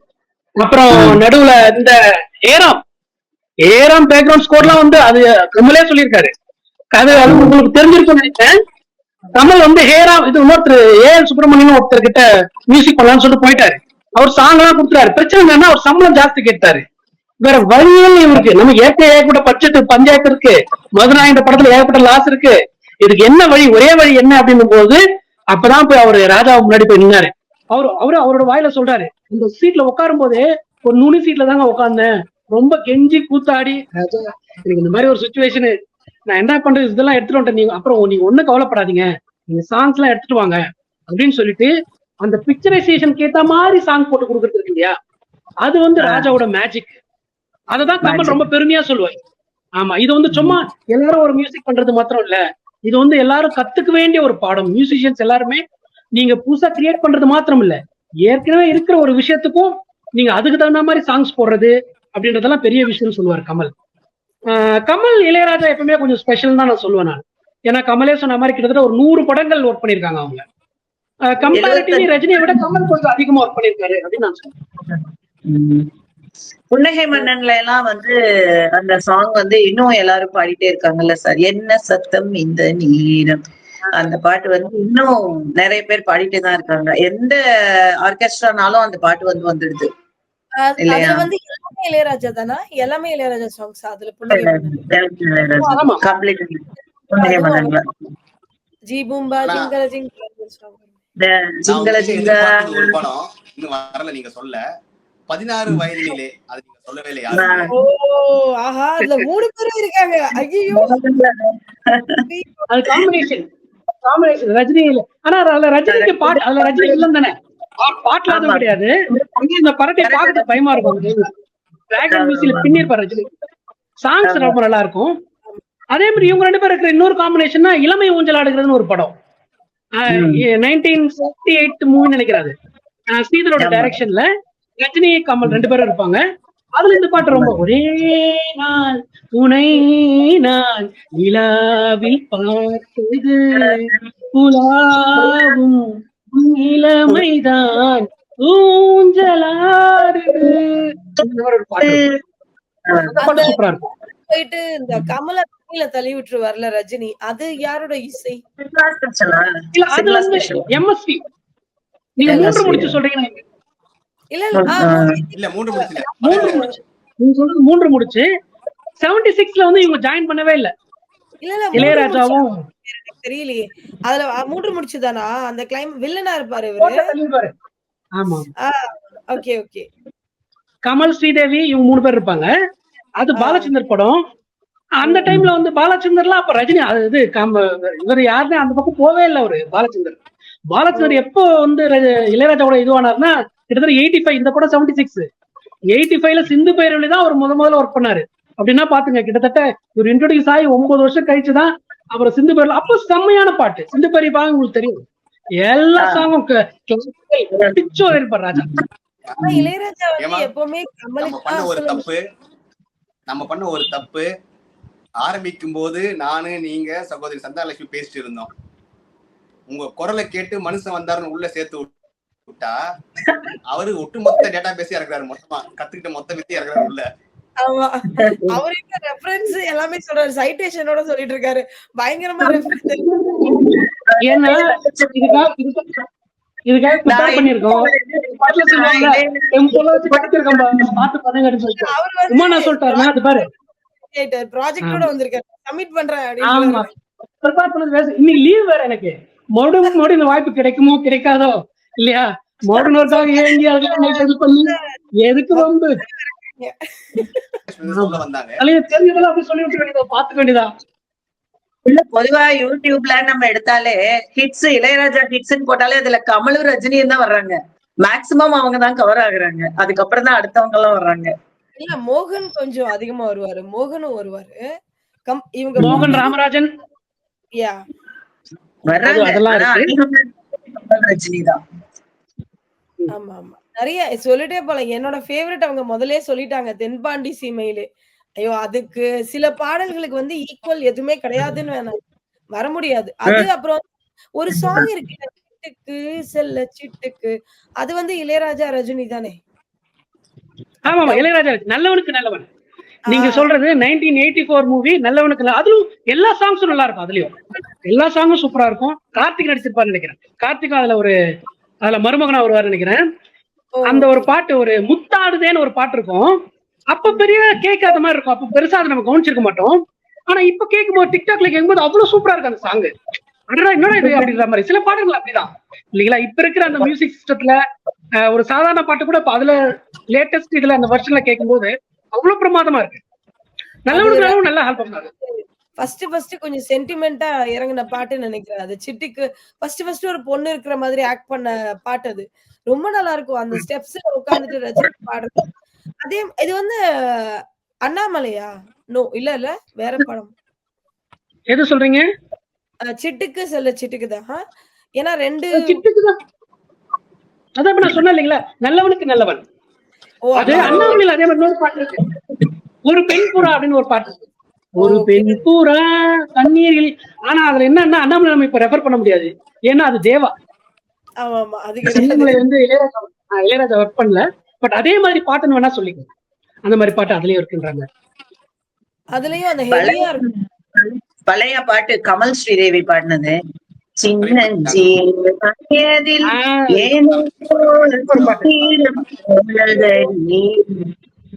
அப்புறம் நடுவுல இந்த ஏராம் பேக்ரவுண்ட் ஸ்கோர்லாம் வந்து அது கமலே சொல்லியிருக்காரு. அது உங்களுக்கு தெரிஞ்சிருக்கும் நினைச்சேன். கமல் வந்து ஹேராம் இது இன்னொருத்தர் ஏஎல் சுப்பிரமணியம் ஒருத்தர் கிட்ட மியூசிக் பண்ணலாம்னு சொல்லிட்டு போயிட்டாரு. அவர் சாங் எல்லாம் கொடுத்துறாரு. பிரச்சனை என்னன்னா அவர் சம்பளம் ஜாஸ்தி கேட்டாரு. வேற வழியில் இவருக்கு நம்ம ஏகப்பட்ட பட்ஜெட் பஞ்சாயத்து இருக்கு. மதுராயண்ட படத்துல ஏகப்பட்ட லாஸ் இருக்கு. இதுக்கு என்ன வழி, ஒரே வழி என்ன அப்படின்னும் போது அப்பதான் போய் அவரு ராஜாவுக்கு முன்னாடி போய் நின்னாரு. அவரோட வாயில சொல்றாரு, இந்த சீட்ல உட்காரும் போதே ஒரு நுனி சீட்ல தாங்க உட்கார்ந்தேன். ரொம்ப கெஞ்சி கூத்தாடி, ராஜா எனக்கு இந்த மாதிரி ஒரு சுச்சுவேஷனு, நான் என்ன பண்றது, இதெல்லாம் எடுத்துட்டு வந்துட்டேன். நீங்க அப்புறம் நீங்க ஒண்ணும் கவலைப்படாதீங்க, நீங்க சாங்ஸ் எல்லாம் எடுத்துட்டு வாங்க அப்படின்னு சொல்லிட்டு அந்த பிக்சரைசேஷனுக்கு ஏத்த மாதிரி சாங் போட்டு கொடுக்கறது இருக்கு இல்லையா, அது வந்து ராஜாவோட மேஜிக். அததான் கமல் ரொம்ப பெருமையா சொல்லுவார். ஆமா, இது வந்து சும்மா எல்லாரும் ஒரு மியூசிக் பண்றது மாத்திரம் இல்ல, இது வந்து எல்லாரும் கத்துக்க வேண்டிய ஒரு பாடம். மியூசிஷியன்ஸ் எல்லாருமே நீங்க புதுசா கிரியேட் பண்றது மாத்திரம் இல்ல, ஏற்கனவே இருக்கிற ஒரு விஷயத்துக்கும் நீங்க அதுக்கு தகுந்த மாதிரி சாங்ஸ் போடுறது அப்படின்றதெல்லாம் பெரிய விஷயம்னு சொல்லுவார் கமல். கமல் இளையராஜா எப்பவுமே கொஞ்சம் ஸ்பெஷல் தான் நான் சொல்லுவேன் நான். ஏன்னா கமலே சொன்ன மாதிரி கிட்டத்தட்ட ஒரு 100 படங்கள் ஒர்க் பண்ணிருக்காங்க அவங்க. கம்பேரிட்டிவ்லி ரஜினியை விட கமல் கொஞ்சம் அதிகமா ஒர்க் பண்ணிருக்காரு அப்படின்னு நான் சொல்லுவேன். புன்னகை மன்னன்ல எல்லாம் வந்து அந்த சாங் வந்து இன்னும் எல்லாரும் பாடிட்டே இருக்காங்கல்ல சார், என்ன சத்தம் இந்த நீரம். அந்த பாட்டு வந்து இன்னும் நிறைய பேர் பாடிட்டே தான் இருக்காங்க. எந்த ஆர்கெஸ்ட்ரானாலும் அந்த பாட்டு வந்து வந்துடுது இல்லையா? அதுல வந்து எல்லாமே இளையராஜா தானா? எல்லாமே இளையராஜா சாங்ஸ் அதுல புன்னகை மன்னன். கம்ப்ளீட் புன்னகை மன்னன்ல ஜி பூம்பா ஜிங்கல ஜிங்கல சாங். ஜிங்கல ஜிங்க ஒரு படம் இன்னும் வரல, நீங்க சொல்ல 16 வயதிலே, அது நீங்க சொல்லவே இல்லை யாருமே. ஓ ஆஹா, அதுல 3 பேரும் இருக்காங்க. ஐயோ, அது காம்பினேஷன் ரஜினி இல்ல. ஆனா அதுல ரஜினிக்கு பாட்டு, அதுல ரஜினி இல்லம் தானே, பாட்டுல அதுவும் கிடையாது. இந்த படத்தை பார்க்கறது பயமா இருக்கும். டிராகன் மியூசிக்ல பின்னிருப்பார் ரஜினி. சாங்ஸ் ரொம்ப நல்லா இருக்கும். அதே மாதிரி இவங்க 2 பேரும் இருக்கிற இன்னொரு காம்பினேஷன்னா இளமை ஊஞ்சல் ஆடுகிறதுன்னு ஒரு படம், 1978 மூவி நினைக்கிறாரு. ஸ்ரீதரோட டைரக்ஷன்ல ரஜினி கமல் 2 பேரும் இருப்பாங்க. அதுல இந்த பாட்டு ரொம்ப, ஒரே நாள் உனை நான் நிலாவில் பார்த்தது புலாவும் இளமைதான் ஊஞ்சலாடுது. சூப்பரா இருக்கும். போயிட்டு இந்த கமல தண்ணியில தள்ளி விட்டு வரல ரஜினி, அது யாரோட இசை? அது வந்து எம்எஸ்வி. நீங்க 3 முடிச்சு சொல்றீங்க. இல்ல இல்ல 3 முடிச்சு, 3 முடிச்சு நீங்க சொல்றது 3 முடிச்சு. 76ல வந்து இவங்க ஜாயின் பண்ணவே இல்ல. இல்ல இளையராஜாவும் தெரியலையே. அதுல 3 முடிச்சுதானா? அந்த கிளைம் வில்லனா இருப்பாரு இவரு. ஆமா, ஓகே ஓகே. கமல் ஸ்ரீதேவி இவங்க 3 பேர் இருப்பாங்க. அது பாலச்சந்தர் படம். அந்த டைம்ல வந்து பாலச்சந்தர்லாம் அப்ப ரஜினி அது இவர் யாருமே அந்த பக்கம் போவே இல்லை. அவரு பாலச்சந்தர் எப்போ வந்து இளையராஜாவோட இதுவானார்னா கிட்டத்தட்ட 85. இந்த படம் 76. 85ல சிந்து பைரவி தான் அவர் முதல்ல ஒர்க் பண்ணாரு. அப்படின்னா பாத்துங்க, கிட்டத்தட்ட ஒரு இன்ட்ரோடியூஸ் ஆகி 9 வருஷம் கழிச்சுதான் அப்புறம் சிந்து பேர்ல அப்போ செம்மையான பாட்டு. சிந்து பேரி பாங்க உங்களுக்கு தெரியும், எல்லா சாங்கும் பிச்சோ இருப்பார் ராஜா. இளையராஜா வந்து எப்பவுமே நம்ம பண்ண ஒரு தப்பு ஆரம்பிக்கும் போது நானு நீங்க சகோதரி சந்தானலட்சுமி பேசிட்டு இருந்தோம். உங்க குரலை கேட்டு மனுஷன் வந்தாருன்னு உள்ள சேர்த்து விட்டா அவரு ஒட்டுமொத்த டேட்டா பேசி இறக்குறாரு, மொத்தமா கத்துக்கிட்ட மொத்த வித்தி இறக்குறாரு உள்ள. ஆமா, அவரு ரெஃபரன்ஸ் எல்லாமே சொல்றாரு, சைட்டேஷனோட சொல்லிட்டு இருக்காரு, பயங்கரமா ரெஃபரன்ஸ். ஏன்னா இதுக்காக ப்ரிப்பேர் பண்ணிருக்கோம். உமா நான் சொல்லிட்டாருன்னா அது பாரு ப்ராஜெக்டோட வந்திருக்காரு, சப்மிட் பண்றேன் ஆமா ப்ரிப்பேர் பண்ணது. இன்னைக்கு லீவ் வேற எனக்கு, மறுபடியும் இந்த வாய்ப்பு கிடைக்குமோ கிடைக்காதோ இல்லையா, மறுபடியும் ஏங்கி பண்ணி எதுக்கு வந்து தெரிஞ்சதெல்லாம் அப்படி சொல்லி விட்டு வேண்டியதா, பாத்துக்க வேண்டியதா. இல்ல பொதுவா யூடியூப்ல நம்ம எடுத்தாலே ஹிட்ஸ், இளையராஜா ஹிட்ஸ்ன்னு போட்டாலே அதுல கமலும் ரஜினியும் தான் வர்றாங்க. மேக்சிமம் அவங்க தான் கவர் ஆகுறாங்க, அதுக்கப்புறம் தான் அடுத்தவங்க எல்லாம் வர்றாங்க. இல்ல மோகன் கொஞ்சம் அதிகமா வருவாரு, மோகனும் வருவாரு, இவங்க மோகன் ராமராஜன் ரஜினி தான். ஆமா ஆமா, நிறைய சொல்லிட்டே போல. என்னோட ஃபேவரட் அவங்க முதல்லயே சொல்லிட்டாங்க, தென்பாண்டி சீமையிலே. ஐயோ, அதுக்கு சில பாடல்களுக்கு வந்து ஈக்குவல் எதுவுமே கிடையாதுன்னு வேணாம், வர முடியாது. அது அப்புறம் ஒரு சாங் இருக்கு, சிட்டுக்கு செல்ல சிட்டுக்கு, அது வந்து இளையராஜா ரஜினி தானே? ஆமா இளையராஜா நல்லவனுக்கு நல்லவன். நீங்க சொல்றது 1984 மூவி நல்லவனுக்கு. அதுவும் எல்லா சாங்ஸும் நல்லா இருக்கும், அதுலயும் எல்லா சாங்கும் சூப்பரா இருக்கும். கார்த்திக் நடிச்சிருப்பாரு நினைக்கிறேன், கார்த்திக் அதுல மருமகனா வருவாரு நினைக்கிறேன். அந்த ஒரு பாட்டு, ஒரு முத்தாடுதேன்னு ஒரு பாட்டு இருக்கும். அப்ப பெரிய கேட்காத மாதிரி இருக்கும், அப்ப பெருசா அதை நம்ம கவனிச்சிருக்க மாட்டோம். ஆனா இப்ப கேட்கும்போது டிக்டாக்ல கேட்கும்போது அவ்வளவு சூப்பரா இருக்கு அந்த சாங். அடடா என்னடா இது அப்படின்ற மாதிரி. சில பாடல்கள் அப்படிதான் இல்லைங்களா, இப்ப இருக்கிற அந்த மியூசிக் சிஸ்டத்துல ஒரு சாதாரண பாட்டு கூட இப்ப அதுல லேட்டஸ்ட் இதுல அந்த வருஷன்ல கேட்கும்போது அவ்வளவு பிரமாதமா இருக்கு. நல்லவனுக்கு நல்ல ஆல்பம் தான். ஃபர்ஸ்ட் கொஞ்சம் சென்டிமெண்டா இறங்கின பாட்டுன்னு நினைக்கிறேன் அது. சிட்டுக்கு ஃபர்ஸ்ட் ஒரு பொண்ணு இருக்கிற மாதிரி ஆக்ட் பண்ண பாட்டு, அது ரொம்ப நல்லா இருக்கும். அந்த ஸ்டெப்ஸ்ல உட்கார்ந்துட்டு ரஜினி பாடுறது. அதே இது வந்து அண்ணாமலையா? நோ இல்ல வேற படம். எது சொல்றீங்க? சிட்டுக்கு செல்ல சிட்டுக்கு தான். ஏன்னா ரெண்டு சிட்டுக்கு தான். அதான் நான் சொன்னேன் இல்லைங்களா, நல்லவனுக்கு நல்லவன். அது அண்ணாமலையில அதே மாதிரி ஒரு பாட்டு இருக்கு, ஒரு பெண் புறா அப்படின்னு ஒரு பாட்டு. ஒரு பெண் புறா தண்ணீரில். ஆனா அதுல என்னன்னா அண்ணாமலை நம்ம இப்ப ரெஃபர் பண்ண முடியாது, ஏன்னா அது தேவா. வந்து இளையராஜா ஒர்க் பண்ணல. பட் அதே மாதிரி பாட்டுன்னு வேணா சொல்லிக்கோ, அந்த மாதிரி பாட்டு அதுலயும் இருக்குன்றாங்க. அதுலயும் அந்த ஹெவியா இருக்கு. பழைய பாட்டு கமல் ஸ்ரீதேவி பாடினது,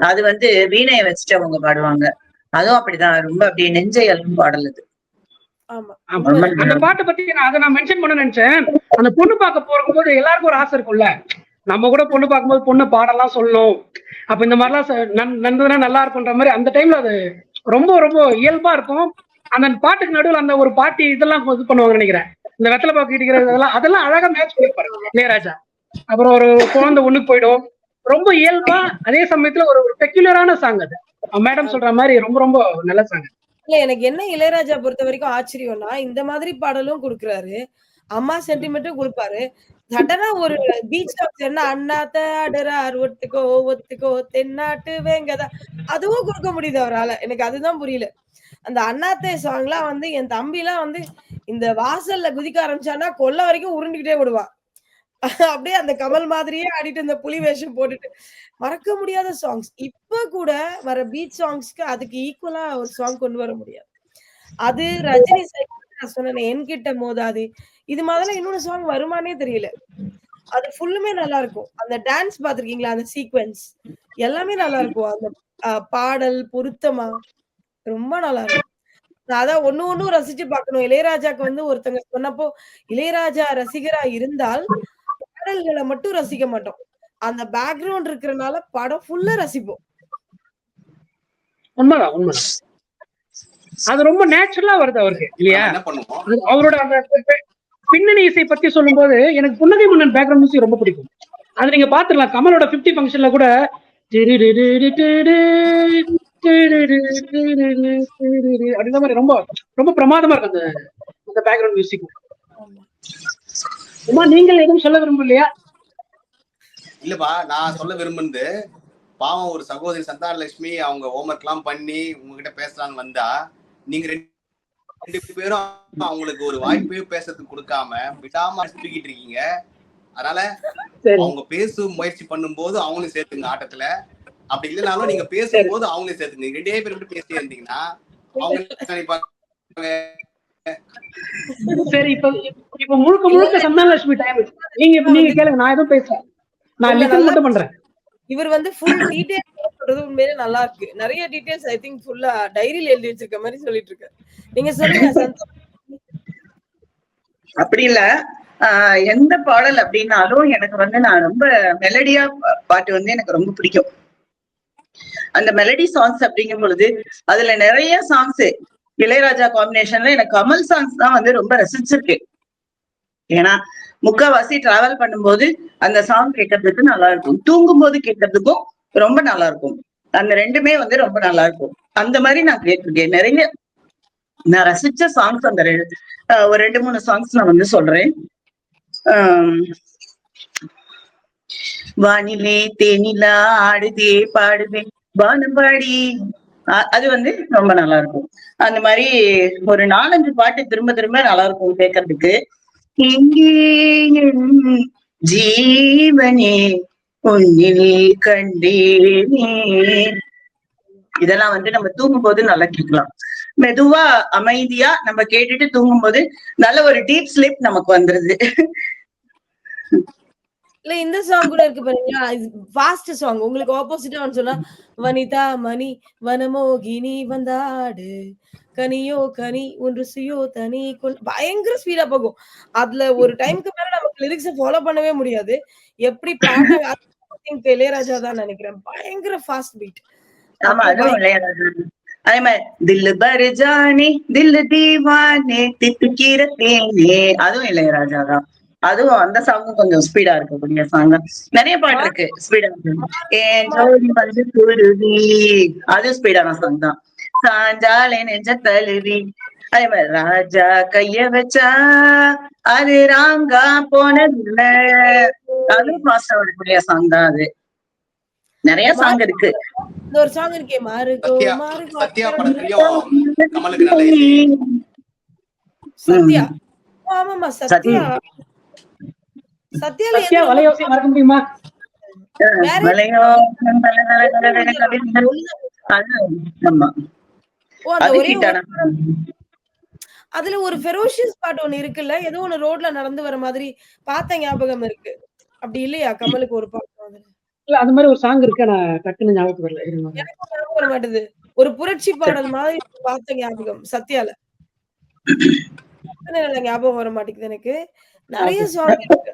அது வந்து வீணைய வச்சுட்டு அவங்க பாடுவாங்க. அதுவும் அப்படிதான், ரொம்ப அப்படியே நெஞ்சை அழும் பாடல் அது. அந்த பாட்டை பத்தி நான் மென்ஷன் பண்ண நினைச்சேன். அந்த பொண்ணு பார்க்க போகும்போது எல்லாருக்கும் ஒரு ஆசை இருக்கும்ல, நம்ம கூட பொண்ணு பார்க்கும்போது பொண்ணு பாடலாம் சொல்லணும், அப்ப இந்த மாதிரிலாம் நடந்ததுன்னா நல்லா இருக்கும்ன்ற மாதிரி அந்த டைம்ல அது ரொம்ப ரொம்ப இயல்பா இருக்கும். அந்த பாட்டுக்கு நடுவில் அந்த ஒரு பாட்டி இதெல்லாம் இது பண்ணுவாங்க நினைக்கிறேன், இந்த வெத்தலை பாக்கு இடிக்கிறது அதெல்லாம் அழகா மேட்ச் பண்ணிருப்பாரு இளையராஜா. அப்புறம் ஒரு குழந்தை ஒண்ணுக்கு போயிடும், ரொம்ப இயல்பா. அதே சமயத்துல ஒரு பெக்யூலரான சாங் அது, மேடம் சொல்ற மாதிரி ரொம்ப ரொம்ப நல்ல சாங். இல்ல எனக்கு என்ன இளையராஜா பொறுத்த வரைக்கும் ஆச்சரியம்னா, இந்த மாதிரி பாடலும் கொடுக்குறாரு, அம்மா சென்டிமெண்ட்டும் கொடுப்பாரு. சடனா ஒரு பீச் சாங்ஸ் என்ன அண்ணாத்த ஆடுறார் ஒத்துக்கோ ஒத்துக்கோ தென்னாட்டு வேங்கதா, அதுவும் கொடுக்க முடியுது அவரால. எனக்கு அதுதான் புரியல. அந்த அண்ணாத்தை சாங்லாம் வந்து என் தம்பி எல்லாம் வந்து இந்த வாசல்ல குதிக்க ஆரம்பிச்சானா கொல்ல வரைக்கும் உருண்டுகிட்டே விடுவான். அப்படியே அந்த கமல் மாதிரியே ஆடிட்டு இந்த புலி வேஷம் போட்டுட்டு, மறக்க முடியாத சாங்ஸ். இப்ப கூட வர பீச் சாங்ஸ்க்கு அதுக்கு ஈக்குவலா ஒரு சாங் கொண்டு வர முடியாது. அது ரஜினி நான் சொன்னேன், என்கிட்ட மோதாதே, இது மாதிரிலாம் இன்னொரு சாங் வருமானே தெரியல. அது ஃபுல்லுமே நல்லா இருக்கும். அந்த டான்ஸ் பாத்திருக்கீங்களா, அந்த சீக்வென்ஸ் எல்லாமே நல்லா இருக்கும். அந்த பாடல் பொருத்தமா ரொம்ப நல்லா இருக்கும். அதான் ஒண்ணும் ரசிச்சு பார்க்கணும். இளையராஜாக்கு வந்து ஒருத்தங்க சொன்னப்போ, இளையராஜா ரசிகரா இருந்தால் பாடல்களை மட்டும் ரசிக்க மாட்டோம், அந்த பேக்ரவுண்ட் இருக்கிறனால படம் ஃபுல்லா ரசிப்போம். உண்மைதான் உண்மைதான். அது ரொம்ப நேச்சுரலா வருது அவருக்கு இல்லையா. அவரோட அந்த பின்னணி இசை பத்தி சொல்லும் போது எனக்கு புன்னகை மன்னன் பேக்ரவுண்ட் மியூசிக் ரொம்ப பிடிக்கும். அது நீங்க பாத்துக்கலாம், கமலோட 50 ஃபங்க்ஷன்ல கூட அப்படின்ற மாதிரி ரொம்ப ரொம்ப பிரமாதமா இருக்கு அந்த அந்த பேக்ரவுண்ட் மியூசிக். உமா, நீங்கள் எதுவும் சொல்ல விரும்பலையா? இல்லப்பா, நான் சொல்ல விரும்புனது, பாவம் ஒரு சகோதரி சந்தானலட்சுமி அவங்க ஹோம்ஒர்க் எல்லாம் பண்ணி உங்ககிட்ட பேசலாம்னு வந்தா, நீங்க ரெண்டு பேரும் அவங்களுக்கு ஒரு வாய்ப்பே பேசுறதுக்கு கொடுக்காம விடாம தூக்கிட்டு இருக்கீங்க. அதனால அவங்க பேசும் முயற்சி பண்ணும்போது அவங்களும் சேர்த்துங்க ஆட்டத்துல. அப்படி இல்லைனாலும் நீங்க பேசும்போது அவங்களையும் சேர்த்துங்க. ரெண்டே பேர் மட்டும் பேசிட்டே இருந்தீங்கன்னா அவங்க நினைப்பாங்க. சரி, இப்ப முழுக்க முழுக்க சந்தானலட்சுமி டைம். நீங்க கேளுங்க, நான் எதுவும் பேசுறேன், நான் லிசன் மட்டும் பண்றேன். இவர் வந்து ஃபுல் டீடைல்ஸ் சொல்றது உண்மையிலே நல்லா இருக்கு. நிறைய டீடைல்ஸ் ஐ திங்க் ஃபுல்லா டைரியில எழுதி வச்சிருக்க மாதிரி சொல்லிட்டு இருக்காரு. நீங்க சொல்லுங்க. அப்படி இல்ல, எந்த பாடல் அப்படின்னாலும் எனக்கு வந்து நான் ரொம்ப மெலடியா பாட்டு வந்து எனக்கு ரொம்ப பிடிக்கும். அந்த மெலடி சாங்ஸ் அப்படிங்கும் பொழுது அதுல நிறைய சாங்ஸ் இளையராஜா காம்பினேஷன்ல எனக்கு கமல் சாங்ஸ் தான் வந்து ரொம்ப ரசிச்சிருக்கேன். ஏன்னா முக்காவாசி டிராவல் பண்ணும்போது அந்த சாங் கேட்கறதுக்கு நல்லா இருக்கும், தூங்கும் போது கேட்கறதுக்கும் ரொம்ப நல்லா இருக்கும். அந்த ரெண்டுமே வந்து ரொம்ப நல்லா இருக்கும். அந்த மாதிரி நான் கேட்டிருக்கேன் நிறைய. நான் ரசிச்ச சாங்ஸ் அந்த ஒரு 2-3 சாங்ஸ் நான் வந்து சொல்றேன். வானிலே தேனிலா ஆடுதே பாடுதே வானம்பாடி, அது வந்து ரொம்ப நல்லா இருக்கும். அந்த மாதிரி ஒரு 4-5 பாட்டு திரும்ப திரும்ப நல்லா இருக்கும் கேட்கறதுக்கு. எங்கே ஜீவனே உன்னில் கண்டேனே, இதெல்லாம் வந்து நம்ம தூங்கும் போது நல்லா கேட்கலாம். மெதுவா அமைதியா நம்ம கேட்டுட்டு தூங்கும் போது நல்ல ஒரு டீப் ஸ்லீப் நமக்கு வந்துருது. இல்ல இந்த சாங் கூட இருக்கு பாருங்க, ஃபாஸ்ட் சாங். உங்களுக்கு ஆப்போசிட்டா சொன்னா வனிதா மணி வனமோகினி வந்தாடு கனியோ கனி ஒன்று சுயோ தனி பயங்கர ஸ்பீடா போகும். அதுல ஒரு டைமுக்கு மேல நமக்கு லிரிக்ஸ ஃபாலோ பண்ணவே முடியாது. எப்படி பாட்ட இளையராஜா தான் நினைக்கிறேன். பயங்கர ஃபாஸ்ட் பீட். ஆமா, அதுவும் இளையராஜா. அதே மாதிரி தில்லு பர் ஜானே தில்லு தீவானே தித்துக்கிற தேனே, அதுவும் இளையராஜா தான். அதுவும் அந்த சாங்கும் கொஞ்சம் ஸ்பீடா இருக்கக்கூடிய சாங். நிறைய பாட்டு இருக்கு ஸ்பீடா இருக்கு. ஏன் ஜோடி வந்து குருவி, அதுவும் ஸ்பீடான சாங் தான். சாஞ்சாலே நெஞ்ச தழுவி, அதே மாதிரி ராஜா கைய வச்சா அது ராங்கா போனதில்ல, அதுவும் ஃபாஸ்டா வரக்கூடிய சாங் தான். அது நிறைய சாங் இருக்கு. ஒரு சாங் இருக்கே மாறுகோ மாறுகோ. சத்யா படத்துலயும் கமலுக்கு நல்ல இசை. சத்யா, ஆமாமா சத்யா. சத்யா வலையோசை மறக்க முடியுமா? அதுல ஒரு ஃபெரோஷியஸ் பாட்டு ஒண்ணு இருக்குல்ல, ஏதோ ஒண்ணு ரோட்ல நடந்து வர மாதிரி பார்த்த ஞாபகம் இருக்கு. அப்படி இல்லையா கமலுக்கு ஒரு பாட்டு? இல்ல, அந்த மாதிரி ஒரு சாங் இருக்கு, நான் டக்குன்னு ஞாபகம் வரல. எனக்கு ஞாபகம் வர மாட்டேது. ஒரு புரட்சி பாடல் மாதிரி பார்த்த ஞாபகம் சத்யால. ஞாபகம் வர மாட்டேங்குது எனக்கு. நிறைய சாங் இருக்கு.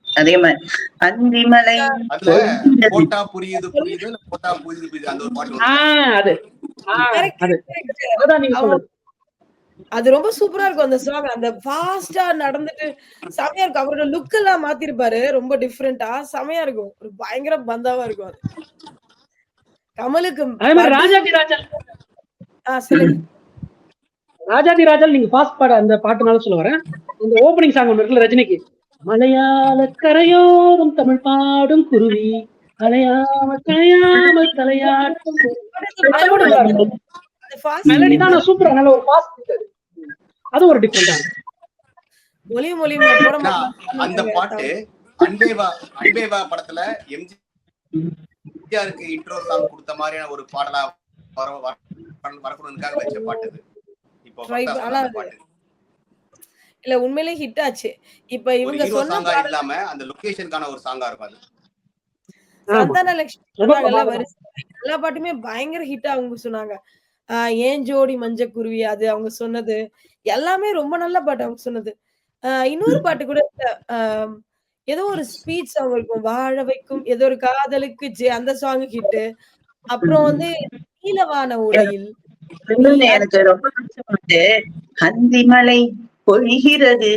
அதே மாதிரி அந்திமலை போட்டா புரியுது புரியுது போட்டா புரியுது புரியுது அந்த ஒரு பாட்டு. அது ரொம்ப சூப்பரா இருக்கும் அந்த சாங். அந்த ஃபாஸ்டா நடந்துட்டு செமையா இருக்கும். அவரோட லுக் எல்லாம் மாத்திருப்பாரு, ரொம்ப டிஃபரெண்டா செமையா இருக்கும். ஒரு பயங்கர பந்தாவா இருக்கும் அது. கமலுக்கு ராஜாதி ராஜா. சொல்லுங்க. ராஜாதி ராஜா நீங்க ஃபாஸ்ட் பாட அந்த பாட்டுனால சொல்ல வரேன். இந்த ஓப்பனிங் சாங் ஒன்று இருக்குல்ல ரஜினிக்கு, மலையாள கரையோரம் தமிழ் பாடும் குருவி அலையாமல் கலையாமல் தலையாட்டும் மெலடி தான் சூப்பரா, நல்ல ஒரு ஃபாஸ்ட். அது ஒரு டிஃபரெண்டா அந்த பாட்டு. அன்பேவா படத்துல எம்ஜிஆருக்கு இன்ட்ரோ சாங் கொடுத்த மாதிரியான ஒரு பாடலா வரணும்னுக்காக வச்ச பாட்டு இது. இப்போ இல்ல உண்மையிலேயே ஹிட் ஆச்சு. இப்ப இவங்க சொன்ன சாங்கா இல்லாம அந்த லொகேஷனுக்கான ஒரு சாங்கா இருக்கும் அது. சந்தானலட்சுமி எல்லா பாட்டுமே பயங்கர ஹிட் அவங்க சொன்னாங்க. ஏன் ஜோடி மஞ்ச குருவி, அது அவங்க சொன்னது எல்லாமே ரொம்ப நல்ல பாட்டு அவங்க சொன்னது. இன்னொரு பாட்டு கூட ஏதோ ஒரு ஸ்பீச் சாங் இருக்கும், வாழ வைக்கும் ஏதோ ஒரு காதலுக்கு அந்த சாங் ஹிட். அப்புறம் வந்து நீலவான உடையில் எனக்கு ரொம்ப பிடிச்ச பாட்டு அந்திமலை பொழிகிறது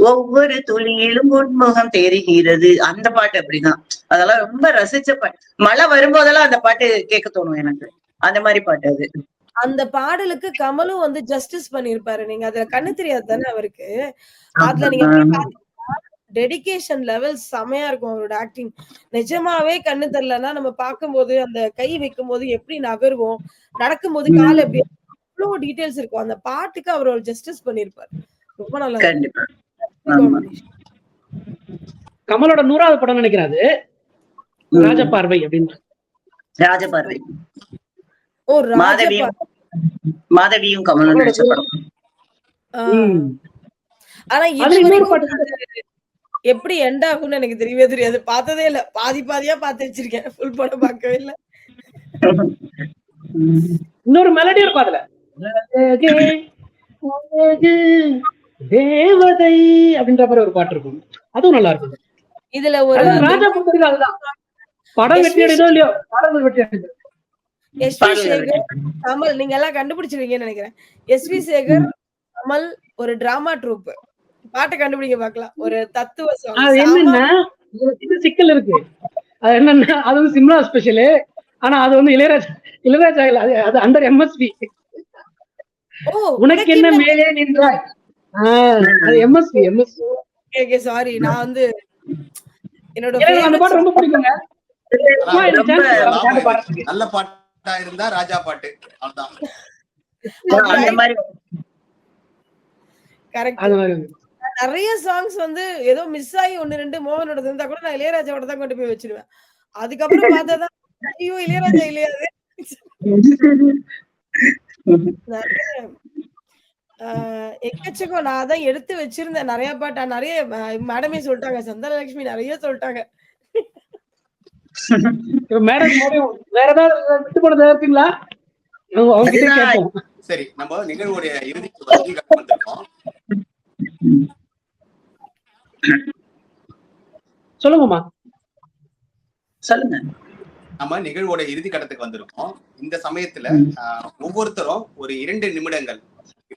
ஒவ்வொரு துளியிலும் உன்முகம் தெரிகிறது. அந்த பாட்டு அப்படிதான். அதெல்லாம் ரொம்ப ரசிச்ச பாட்டு. மழை வரும்போதெல்லாம் அந்த பாட்டு கேட்க தோணும் எனக்கு. அந்த மாதிரி பாட்டு அது. அந்த பாடலுக்கு கமலும் வந்து ஜஸ்டிஸ் பண்ணியிருப்பாரு. நீங்க அதுல கண்ணு தெரியாது தானே அவருக்கு. அதுல நீங்க போய் ஆமா. பாத்தீங்கன்னா, டெடிகேஷன் லெவல் செமையா இருக்கும் அவரோட ஆக்டிங். நிஜமாவே கண்ணு தெரியலன்னா நம்ம பார்க்கும்போது, அந்த கை வைக்கும்போது எப்படி நகருவோம், நடக்கும்போது கால் எப்படி அவ்ளோ டீட்டெயில்ஸ் இருக்கும். அந்த பாட்டுக்கு அவர் ஒரு ஜஸ்டிஸ் பண்ணியிருப்பாரு. ரொம்ப நல்லா இருக்கும். கண்டிப்பா. ஆமா. காம்பினேஷன். கமலோட 100வது படம் நினைக்கிறேன் அது. ம். ராஜபார்வை அப்படின்னு. ராஜபார்வை. ஓ! மாதவியும் மாதவியும் கமலும் நடிச்ச படம். ஆ. ம். ஆனா அதுல இன்னொரு இதுவரைக்கும் பாட்டு அது எப்படி எண்ட் ஆகும்னு எனக்கு தெரியவே தெரியாது. பார்த்ததே இல்ல. பாதி பாதியா பார்த்து வச்சிருக்கேன். ஃபுல் படம் பார்க்கவே இல்ல. இன்னொரு மெலடி இருக்கும் அதுல. அழகே, அழகு, தேவதை அப்படின்ற மாதிரி ஒரு பாட்டு இருக்கும். அதுவும் நல்லா இருக்கும். இதுல ஒரு அதான் ராஜா பொறுத்தவரைக்கும் அதுதான். படம் வெற்றி அடையதோ இல்லையோ, பாடல்கள் வெற்றி அடையுது. எஸ்வி சேகர், கமல் நீங்க எல்லாம் கண்டுபிடிச்சிருவீங்கன்னு நினைக்கிறேன். எஸ்வி சேகர், கமல் ஒரு டிராமா ட்ரூப். பாட்ட கண்டுபிடிங்க பார்க்கலாம். ஒரு தத்துவ சாங். அது என்னன்னா, ஒரு சின்ன சிக்கல் இருக்கு. அது என்னன்னா, அது வந்து சிம்லா ஸ்பெஷலு. ஆனா அது வந்து இளையராஜா இல்ல. அது அண்டர் எம்எஸ்வி. ஓ! உனக்கு என்ன மேலே நின்றாய். அது எம்எஸ்வி. Okay sorry. நான் வந்து என்னோட எனக்கு அந்த பாட்டு ரொம்ப பிடிக்குங்க. சும்மா எனக்கு ரொம்ப chance கொடுங்க, அந்த பாட்டு பாடுறதுக்கு. நல்ல பாட்டா இருந்தா ராஜா பாட்டு அவ்வளவுதான். அந்த மாதிரி கரெக்ட். அது மாதிரி வந்து. நிறைய சாங்ஸ் வந்து ஏதோ மிஸ் ஆகி 1, 2 மோகனோட இருந்தா கூட நான் இளையராஜாவோட தான் கொண்டு போய் வச்சிருவேன். அதுக்கப்புறம் பார்த்தாதான் ஐயோ இளையராஜா இல்லையா அது. நிறைய எக்கச்சக்கம் நான் அதான் எடுத்து வச்சிருந்தேன் நிறைய பாட்டா. நிறைய மேடமே சொல்லிட்டாங்க. சந்தனலட்சுமி நிறைய சொல்லிட்டாங்க. இப்ப மேரேஜ் முடியும். வேற ஏதாவது விட்டு போனது இருக்குங்களா? அவங்க கிட்ட அதுதான். கேட்போம். சரி, நம்ம நிகழ்வுடைய இறுதிக்கு வந்திருக்கோம். சொல்லுங்கம்மா. சொல்லுங்க. நம்ம நிகழ்வோட இறுதி கட்டத்துக்கு வந்திருக்கோம். இந்த சமயத்துல ஒவ்வொருத்தரும் ஒரு 2 நிமிடங்கள்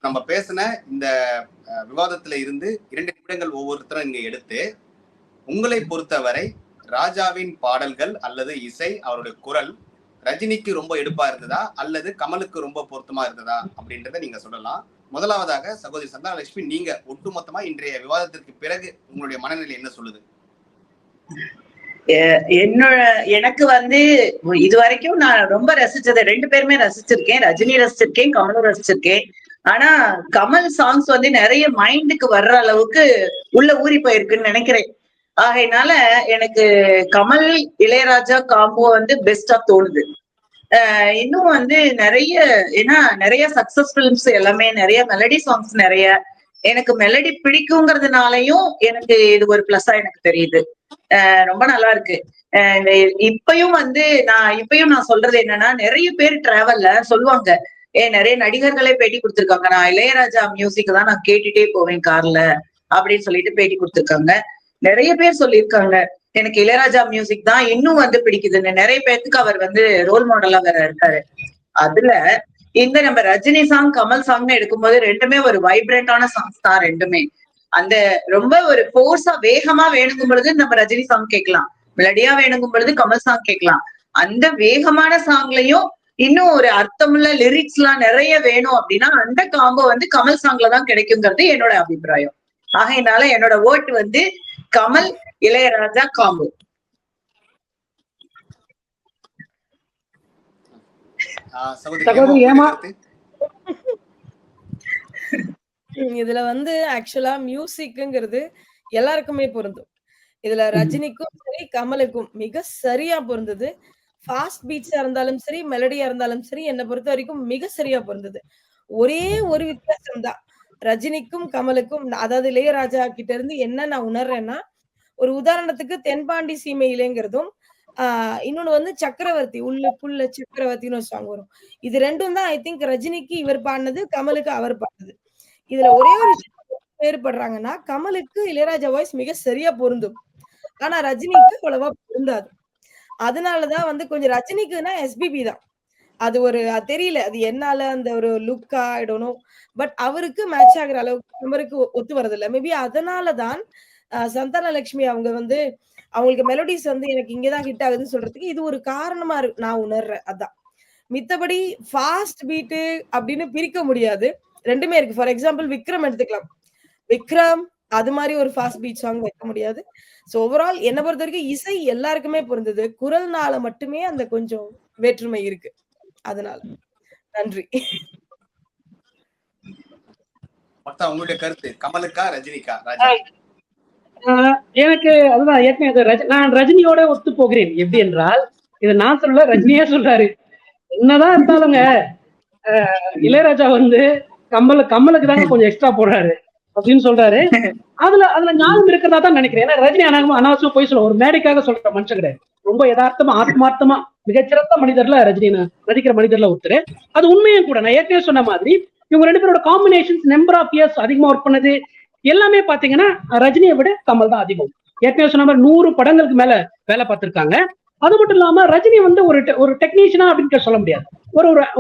நம்ம பேசின இந்த விவாதத்துல இருந்து 2 நிமிடங்கள் ஒவ்வொருத்தரும் இங்க எடுத்து, உங்களை பொறுத்தவரை ராஜாவின் பாடல்கள் அல்லது இசை, அவருடைய குரல் ரஜினிக்கு ரொம்ப எடுப்பா இருந்ததா அல்லது கமலுக்கு ரொம்ப பொருத்தமா இருந்ததா அப்படின்றத நீங்க சொல்லலாம். முதலாவதாக சகோதரி சந்தானலட்சுமி, நீங்க ஒட்டுமொத்தமா இன்றைய விவாதத்திற்கு பிறகு உங்களுடைய மனநிலை என்ன சொல்லுது? என்னோட எனக்கு வந்து இது வரைக்கும் நான் ரொம்ப ரசிச்சது 2 பேருமே ரசிச்சிருக்கேன். ரஜினி ரசிச்சிருக்கேன், கமலும் ரசிச்சிருக்கேன். ஆனா கமல் சாங்ஸ் வந்து நிறைய மைண்டுக்கு வர்ற அளவுக்கு உள்ள ஊறி போயிருக்குன்னு நினைக்கிறேன். ஆகையினால எனக்கு கமல் இளையராஜா காம்போ வந்து பெஸ்டா தோணுது. இன்னும் வந்து நிறைய ஏன்னா நிறைய சக்சஸ் பிலிம்ஸ் எல்லாமே நிறைய மெலடி சாங்ஸ் நிறைய எனக்கு மெலடி பிடிக்குங்கிறதுனாலயும் எனக்கு இது ஒரு பிளஸ்ஸா எனக்கு தெரியுது. ரொம்ப நல்லா இருக்கு. இப்பயும் வந்து நான் சொல்றது என்னன்னா, நிறைய பேர் டிராவல்ல சொல்லுவாங்க, நிறைய நடிகர்களே பேட்டி கொடுத்திருக்காங்க, நான் இளையராஜா மியூசிக் தான் நான் கேட்டுட்டே போவேன் கார்ல அப்படின்னு சொல்லிட்டு பேட்டி கொடுத்திருக்காங்க. நிறைய பேர் சொல்லியிருக்காங்க எனக்கு இளையராஜா மியூசிக் தான் இன்னும் வந்து பிடிக்குதுன்னு. நிறைய பேருக்கு அவர் வந்து ரோல் மாடலா வேற இருக்காரு. அதுல இந்த நம்ம ரஜினி சாங் கமல் சாங்னு எடுக்கும்போது ரெண்டுமே ஒரு வைப்ரண்டான சாங்ஸ் தான் ரெண்டுமே. அந்த ரொம்ப ஒரு போர்ஸா வேகமா வேணுங்கும் பொழுது நம்ம ரஜினி சாங் கேட்கலாம், மெலடியா வேணுங்கும் பொழுது கமல் சாங் கேட்கலாம். அந்த வேகமான சாங்லயும் இன்னும் ஒரு அர்த்தமுள்ள லிரிக்ஸ் எல்லாம் நிறைய வேணும் அப்படின்னா அந்த காம்போ வந்து கமல் சாங்ல தான் கிடைக்குங்கிறது என்னோட அபிப்பிராயம். ஆகையினால என்னோட ஓட் வந்து கமல் இளையராஜா காம்போ. சகோதரி ஏமா? இதுல வந்து ஆக்சுவலா மியூசிக்ங்கிறது எல்லாருக்குமே பொருந்தும். இதுல ரஜினிக்கும் சரி கமலுக்கும் மிக சரியா பொருந்தது. ஃபாஸ்ட் பீட்ஸா இருந்தாலும் சரி, மெலடியா இருந்தாலும் சரி, என்னை பொறுத்த வரைக்கும் மிக சரியா பொருந்தது. ஒரே ஒரு வித்தியாசம் தான் ரஜினிக்கும் கமலுக்கும். அதாவது இளையராஜா கிட்ட இருந்து என்ன நான் உணர்றேன்னா, ஒரு உதாரணத்துக்கு தென்பாண்டி சீமையிலேங்கிறதும், இன்னொன்னு வந்து சக்கரவர்த்தி உள்ளுக்குள்ள சக்கரவர்த்தின்னு ஒரு சாங் வரும். இது 2ம் தான் ஐ திங்க் ரஜினிக்கு இவர் பாடுனது, கமலுக்கு அவர் பாடுனது. இதுல ஒரே ஒரு விஷயம் வேறுபடுறாங்கன்னா, கமலுக்கு இளையராஜா வாய்ஸ் மிக சரியா பொருந்தும். ஆனா ரஜினிக்கு அவ்வளவா பொருந்தாது. அதனாலதான் வந்து கொஞ்சம் ரஜினிக்குன்னா எஸ்பிபி தான். அது ஒரு தெரியல. அது என்னால அந்த ஒரு லுக்கா ஐ டோன்ட் நோ. பட் அவருக்கு மேட்ச் ஆகுற அளவுக்கு மெமரிக்கு ஒத்து வரதில்ல. மேபி அதனால தான் சந்தான லட்சுமி அவங்க வந்து அவங்களுக்கு மெலோடிஸ் வந்து எனக்கு இங்க தான் ஹிட் ஆகுதுன்னு சொல்றதுக்கு இது ஒரு காரணமா நான் உணர்றேன். அதான். மித்தபடி ஃபாஸ்ட் பீட்டு அப்படின்னு பிரிக்க முடியாது. 2மே இருக்கு. ஃபார் எக்ஸாம்பிள் விக்ரம் எடுத்துக்கலாம். விக்ரம் அது மாரி ஒரு ஃபாஸ்ட் பீட் சாங் வைக்க முடியாது. சோ ஓவரால் என்ன பொறுத்தவரைக்கும் இசை எல்லாருக்குமே பொருந்தது. குரல்னால மட்டுமே அந்த கொஞ்சம் வேற்றுமை இருக்கு. அதனால. நன்றி. மொத்தம் உங்களுடைய கருத்து கமலுக்கா ரஜினிக்கா ராஜா? எனக்கு அதுதான் ஏற்கனவே நான் ரஜினியோட ஒத்து போகிறேன். எப்படி என்றால் இதை நான் சொல்ல ரஜினியே சொல்றாரு. என்னதான் இருந்தாலுங்க இளையராஜா வந்து கமலுக்கு தாங்க கொஞ்சம் எக்ஸ்ட்ரா போடுறாரு அப்படின்னு சொல்றாரு. அதுல ஞாபகம் இருக்கிறதா தான் நினைக்கிறேன். ஏன்னா ரஜினி அனாவசியம் போய் சொல்ல ஒரு மேடைக்காக சொல்ற மனுஷன் கிடையாது. ரொம்ப யதார்த்தமா ஆத்மார்த்தமா மிகச்சிறந்த மனிதர்ல ரஜினி நடிக்கிற மனிதர்ல ஒருத்தர். அது உண்மையும் கூட. நான் ஏற்கனவே சொன்ன மாதிரி இவங்க 2 பேரோட காம்பினேஷன்ஸ் நம்பர் ஆஃப் இயர்ஸ் அதிகமா ஒர்க் பண்ணது எல்லாமே பாத்தீங்கன்னா ரஜினியை விட கமல் தான் அதிகம். ஏற்கனவே சொன்ன மாதிரி 100 படங்களுக்கு மேல வேலை பார்த்திருக்காங்க. அது மட்டும் இல்லாம ரஜினி வந்து ஒரு டெக்னீஷியனா அப்படின்னு சொல்ல முடியாது.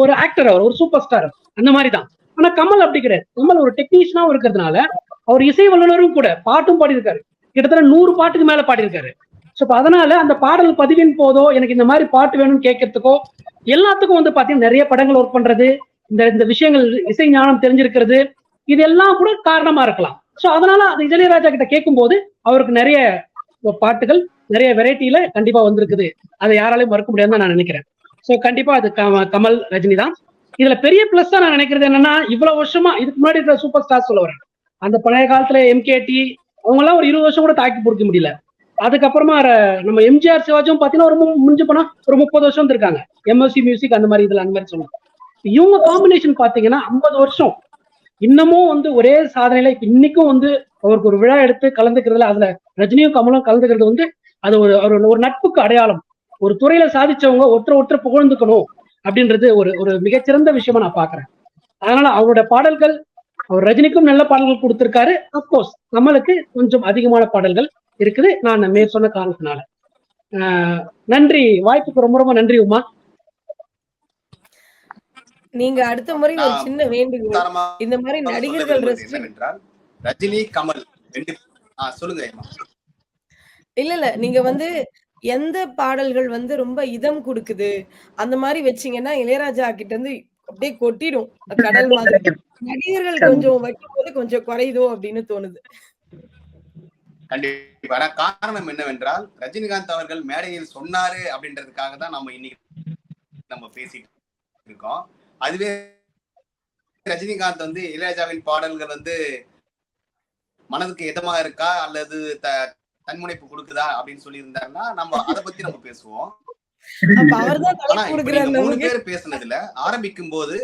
ஒரு ஆக்டர், அவர் ஒரு சூப்பர் ஸ்டார் அந்த மாதிரி தான். ஆனா கமல் அப்படி கிடையாது. கமல் ஒரு டெக்னீஷியனாவும் இருக்கிறதுனால அவர் இசை வல்லுநரும் கூட. பாட்டும் பாடியிருக்காரு. கிட்டத்தட்ட 100 பாட்டுக்கு மேல பாடியிருக்காரு. சோ அதனால அந்த பாடல் பதிவின் போதோ எனக்கு இந்த மாதிரி பாட்டு வேணும்னு கேட்கறதுக்கோ எல்லாத்துக்கும் வந்து பாத்தீங்கன்னா நிறைய படங்கள் ஒர்க் பண்றது, இந்த விஷயங்கள் இசை ஞானம் தெரிஞ்சிருக்கிறது, இதெல்லாம் கூட காரணமா இருக்கலாம். சோ அதனால அது இளையராஜா கிட்ட கேட்கும் போது அவருக்கு நிறைய பாட்டுகள் நிறைய வெரைட்டில கண்டிப்பா வந்திருக்குது. அதை யாராலையும் மறுக்க முடியாதுன்னு நான் நினைக்கிறேன். சோ கண்டிப்பா அது கமல் ரஜினி தான். இதுல பெரிய பிளஸ் நான் நினைக்கிறது என்னன்னா இவ்வளவு வருஷமா இதுக்கு முன்னாடி இருக்கிற சூப்பர் ஸ்டார் சொல்ல வரேன். அந்த பழைய காலத்துல எம்கேடி அவங்க எல்லாம் ஒரு 20 வருஷம் கூட தாக்கி பிடிக்க முடியல. அதுக்கப்புறமா நம்ம எம்ஜிஆர் சிவாஜும் பாத்தீங்கன்னா ஒரு முடிஞ்சு போனா ஒரு 30 வருஷம் இருக்காங்க. எம்எஸ்சி மியூசிக் அந்த மாதிரி இதுல அந்த மாதிரி சொல்லுவாங்க. இவங்க காம்பினேஷன் பாத்தீங்கன்னா 50 வருஷம் இன்னமும் வந்து ஒரே சாதனையில இன்னைக்கும் வந்து அவருக்கு ஒரு விழா எடுத்து கலந்துக்கிறதுல அதுல ரஜினியும் கமலும் கலந்துக்கிறது வந்து அது ஒரு நட்புக்கு அடையாளம். ஒரு துறையில சாதிச்சவங்க ஒருத்தர் புகழ்ந்துக்கணும் அப்படின்றது ஒரு மிகச்சிறந்த விஷயமா நான் பாக்குறேன். அதனால அவரோட பாடல்கள் அவர் ரஜினிக்கும் நல்ல பாடல்கள் கொடுத்திருக்காரு. அப்கோர்ஸ் கமலுக்கு கொஞ்சம் அதிகமான பாடல்கள் இருக்குது. நான் மேற் சொன்ன காரணத்தினால நன்றி. வாய்ப்புக்கு ரொம்ப ரொம்ப நன்றி உமா. நீங்க அடுத்த முறை ஒரு சின்ன வேண்டுகோள். இந்த மாதிரி நடிகர்கள் என்னவென்றால் ரஜினி கமல் சொல்லுங்க. இல்ல நீங்க வந்து எந்த பாடல்கள் வந்து ரொம்ப இதம் கொடுக்குது அந்த மாதிரி வச்சீங்கன்னா இளையராஜா கிட்ட இருந்து அப்படியே கொட்டிடும் கடல் மாதிரி. நடிகர்கள் கொஞ்சம் வைக்கும்போது கொஞ்சம் குறையுதோ அப்படின்னு தோணுது. கண்டிப்பா. காரணம் என்னவென்றால் ரஜினிகாந்த் அவர்கள் மேடையில் சொன்னாரு அப்படின்றதுக்காக தான் நம்ம பேசிட்டு இருக்கோம். அதுவே ரஜினிகாந்த் வந்து இளையராஜாவின் பாடல்கள் வந்து மனதுக்கு இதமா இருக்கா அல்லது தன்முனைப்பு கொடுக்குதா அப்படின்னு சொல்லி இருந்தாருன்னா நம்ம அதை பத்தி நம்ம பேசுவோம். ஆனா இப்ப 3 பேர் பேசுனதுல ஆரம்பிக்கும் போது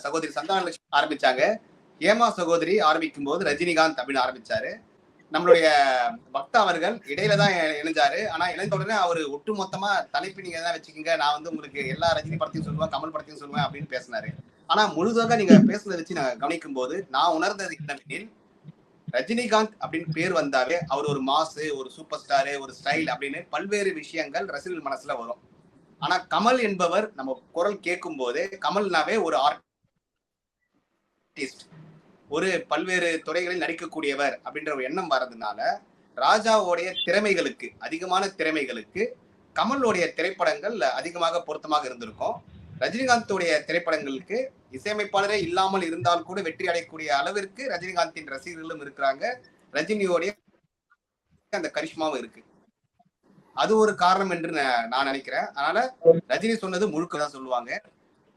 சகோதரி சந்தான லட்சுமி ஆரம்பிச்சாங்க, ஏமா சகோதரி ஆரம்பிக்கும் போது ரஜினிகாந்த் அப்படின்னு ஆரம்பிச்சாரு. நம்மளுடைய பக்தா அவர்கள் இடையில தான் இணைஞ்சாரு. ஆனா இணைந்த உடனே அவரு ஒட்டு மொத்தமா தலைப்பு நீங்க தான் வச்சுக்கீங்க, நான் வந்து உங்களுக்கு எல்லா ரஜினி படத்தையும் சொல்லுவேன், கமல் படத்தையும் சொல்லுவேன் அப்படின்னு பேசினாரு. ஆனா முழுதாக நீங்க பேசுனதை வச்சு நான் கவனிக்கும் போது நான் உணர்ந்தது என்னவெனில் ரஜினிகாந்த் அப்படின்னு பேர் வந்தாவே அவர் ஒரு மாசு, ஒரு சூப்பர் ஸ்டாரு, ஒரு ஸ்டைல் அப்படின்னு பல்வேறு விஷயங்கள் ரசிகர்கள் மனசுல வரும். ஆனா கமல் என்பவர் நம்ம குரல் கேட்கும் போது கமல்னாவே ஒரு ஆர்டிஸ்ட், ஒரு பல்வேறு துறைகளில் நடிக்கக்கூடியவர் அப்படின்ற ஒரு எண்ணம் வர்றதுனால ராஜாவுடைய திறமைகளுக்கு அதிகமான திறமைகளுக்கு கமலுடைய திரைப்படங்கள் அதிகமாக பொருத்தமாக இருந்திருக்கும். ரஜினிகாந்தோடைய திரைப்படங்களுக்கு இசையமைப்பாளரே இல்லாமல் இருந்தால் கூட வெற்றி அடையக்கூடிய அளவிற்கு ரஜினிகாந்தின் ரசிகர்களும் இருக்கிறாங்க. ரஜினியோடைய அந்த கரிஷ்மாவும் இருக்கு. அது ஒரு காரணம் என்று நான் நினைக்கிறேன். அதனால ரஜினி சொன்னது முழுக்கதான் சொல்லுவாங்க.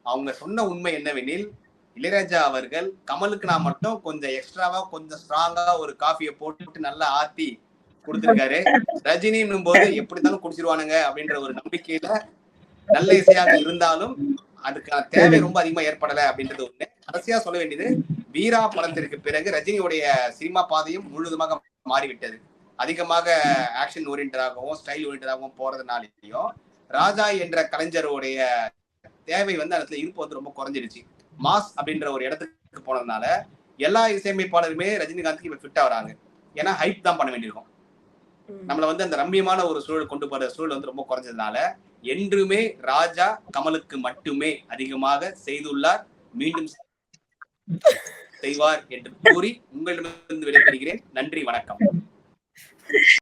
அவங்க சொன்ன உண்மை என்னவெனில் இளையராஜா அவர்கள் கமலுக்கு நான் மட்டும் கொஞ்சம் எக்ஸ்ட்ராவா கொஞ்சம் ஸ்ட்ராங்கா ஒரு காஃபியை போட்டு நல்லா ஆத்தி கொடுத்திருக்காரு. ரஜினின்னும் போது எப்படி இருந்தாலும் குடிச்சிருவானுங்க அப்படின்ற ஒரு நம்பிக்கையில நல்ல இசையாக இருந்தாலும் அதுக்கான தேவை ரொம்ப அதிகமா ஏற்படல அப்படின்றது ஒண்ணு. கடைசியா சொல்ல வேண்டியது, வீரா படத்திற்கு பிறகு ரஜினியுடைய சினிமா பாதையும் முழுவதுமாக மாறிவிட்டது. அதிகமாக ஆக்ஷன் ஓரியன்டாகவும் ஸ்டைல் ஓரியன்டாகவும் போறதுனாலையும் ராஜா என்ற கலைஞருடைய தேவை வந்து அந்த இருப்பு வந்து ரொம்ப குறைஞ்சிருச்சு. மாஸ் அப்படின்ற ஒரு இடத்துக்கு போனதுனால எல்லா இசையமைப்பாளருமே ரஜினிகாந்துக்கு இப்ப ஃபிட்டா வராங்க. ஏன்னா ஹைப் தான் பண்ண வேண்டியிருக்கும். நம்மள வந்து அந்த ரம்மியமான ஒரு சூழல் கொண்டு போற சூழல் வந்து ரொம்ப குறைஞ்சதுனால என்றுமே ராஜா கமலுக்கு மட்டுமே அதிகமாக செய்துள்ளார், மீண்டும் செய்வார் என்று கூறி உங்களிடமிருந்து விடைபெறுகிறேன். நன்றி, வணக்கம்.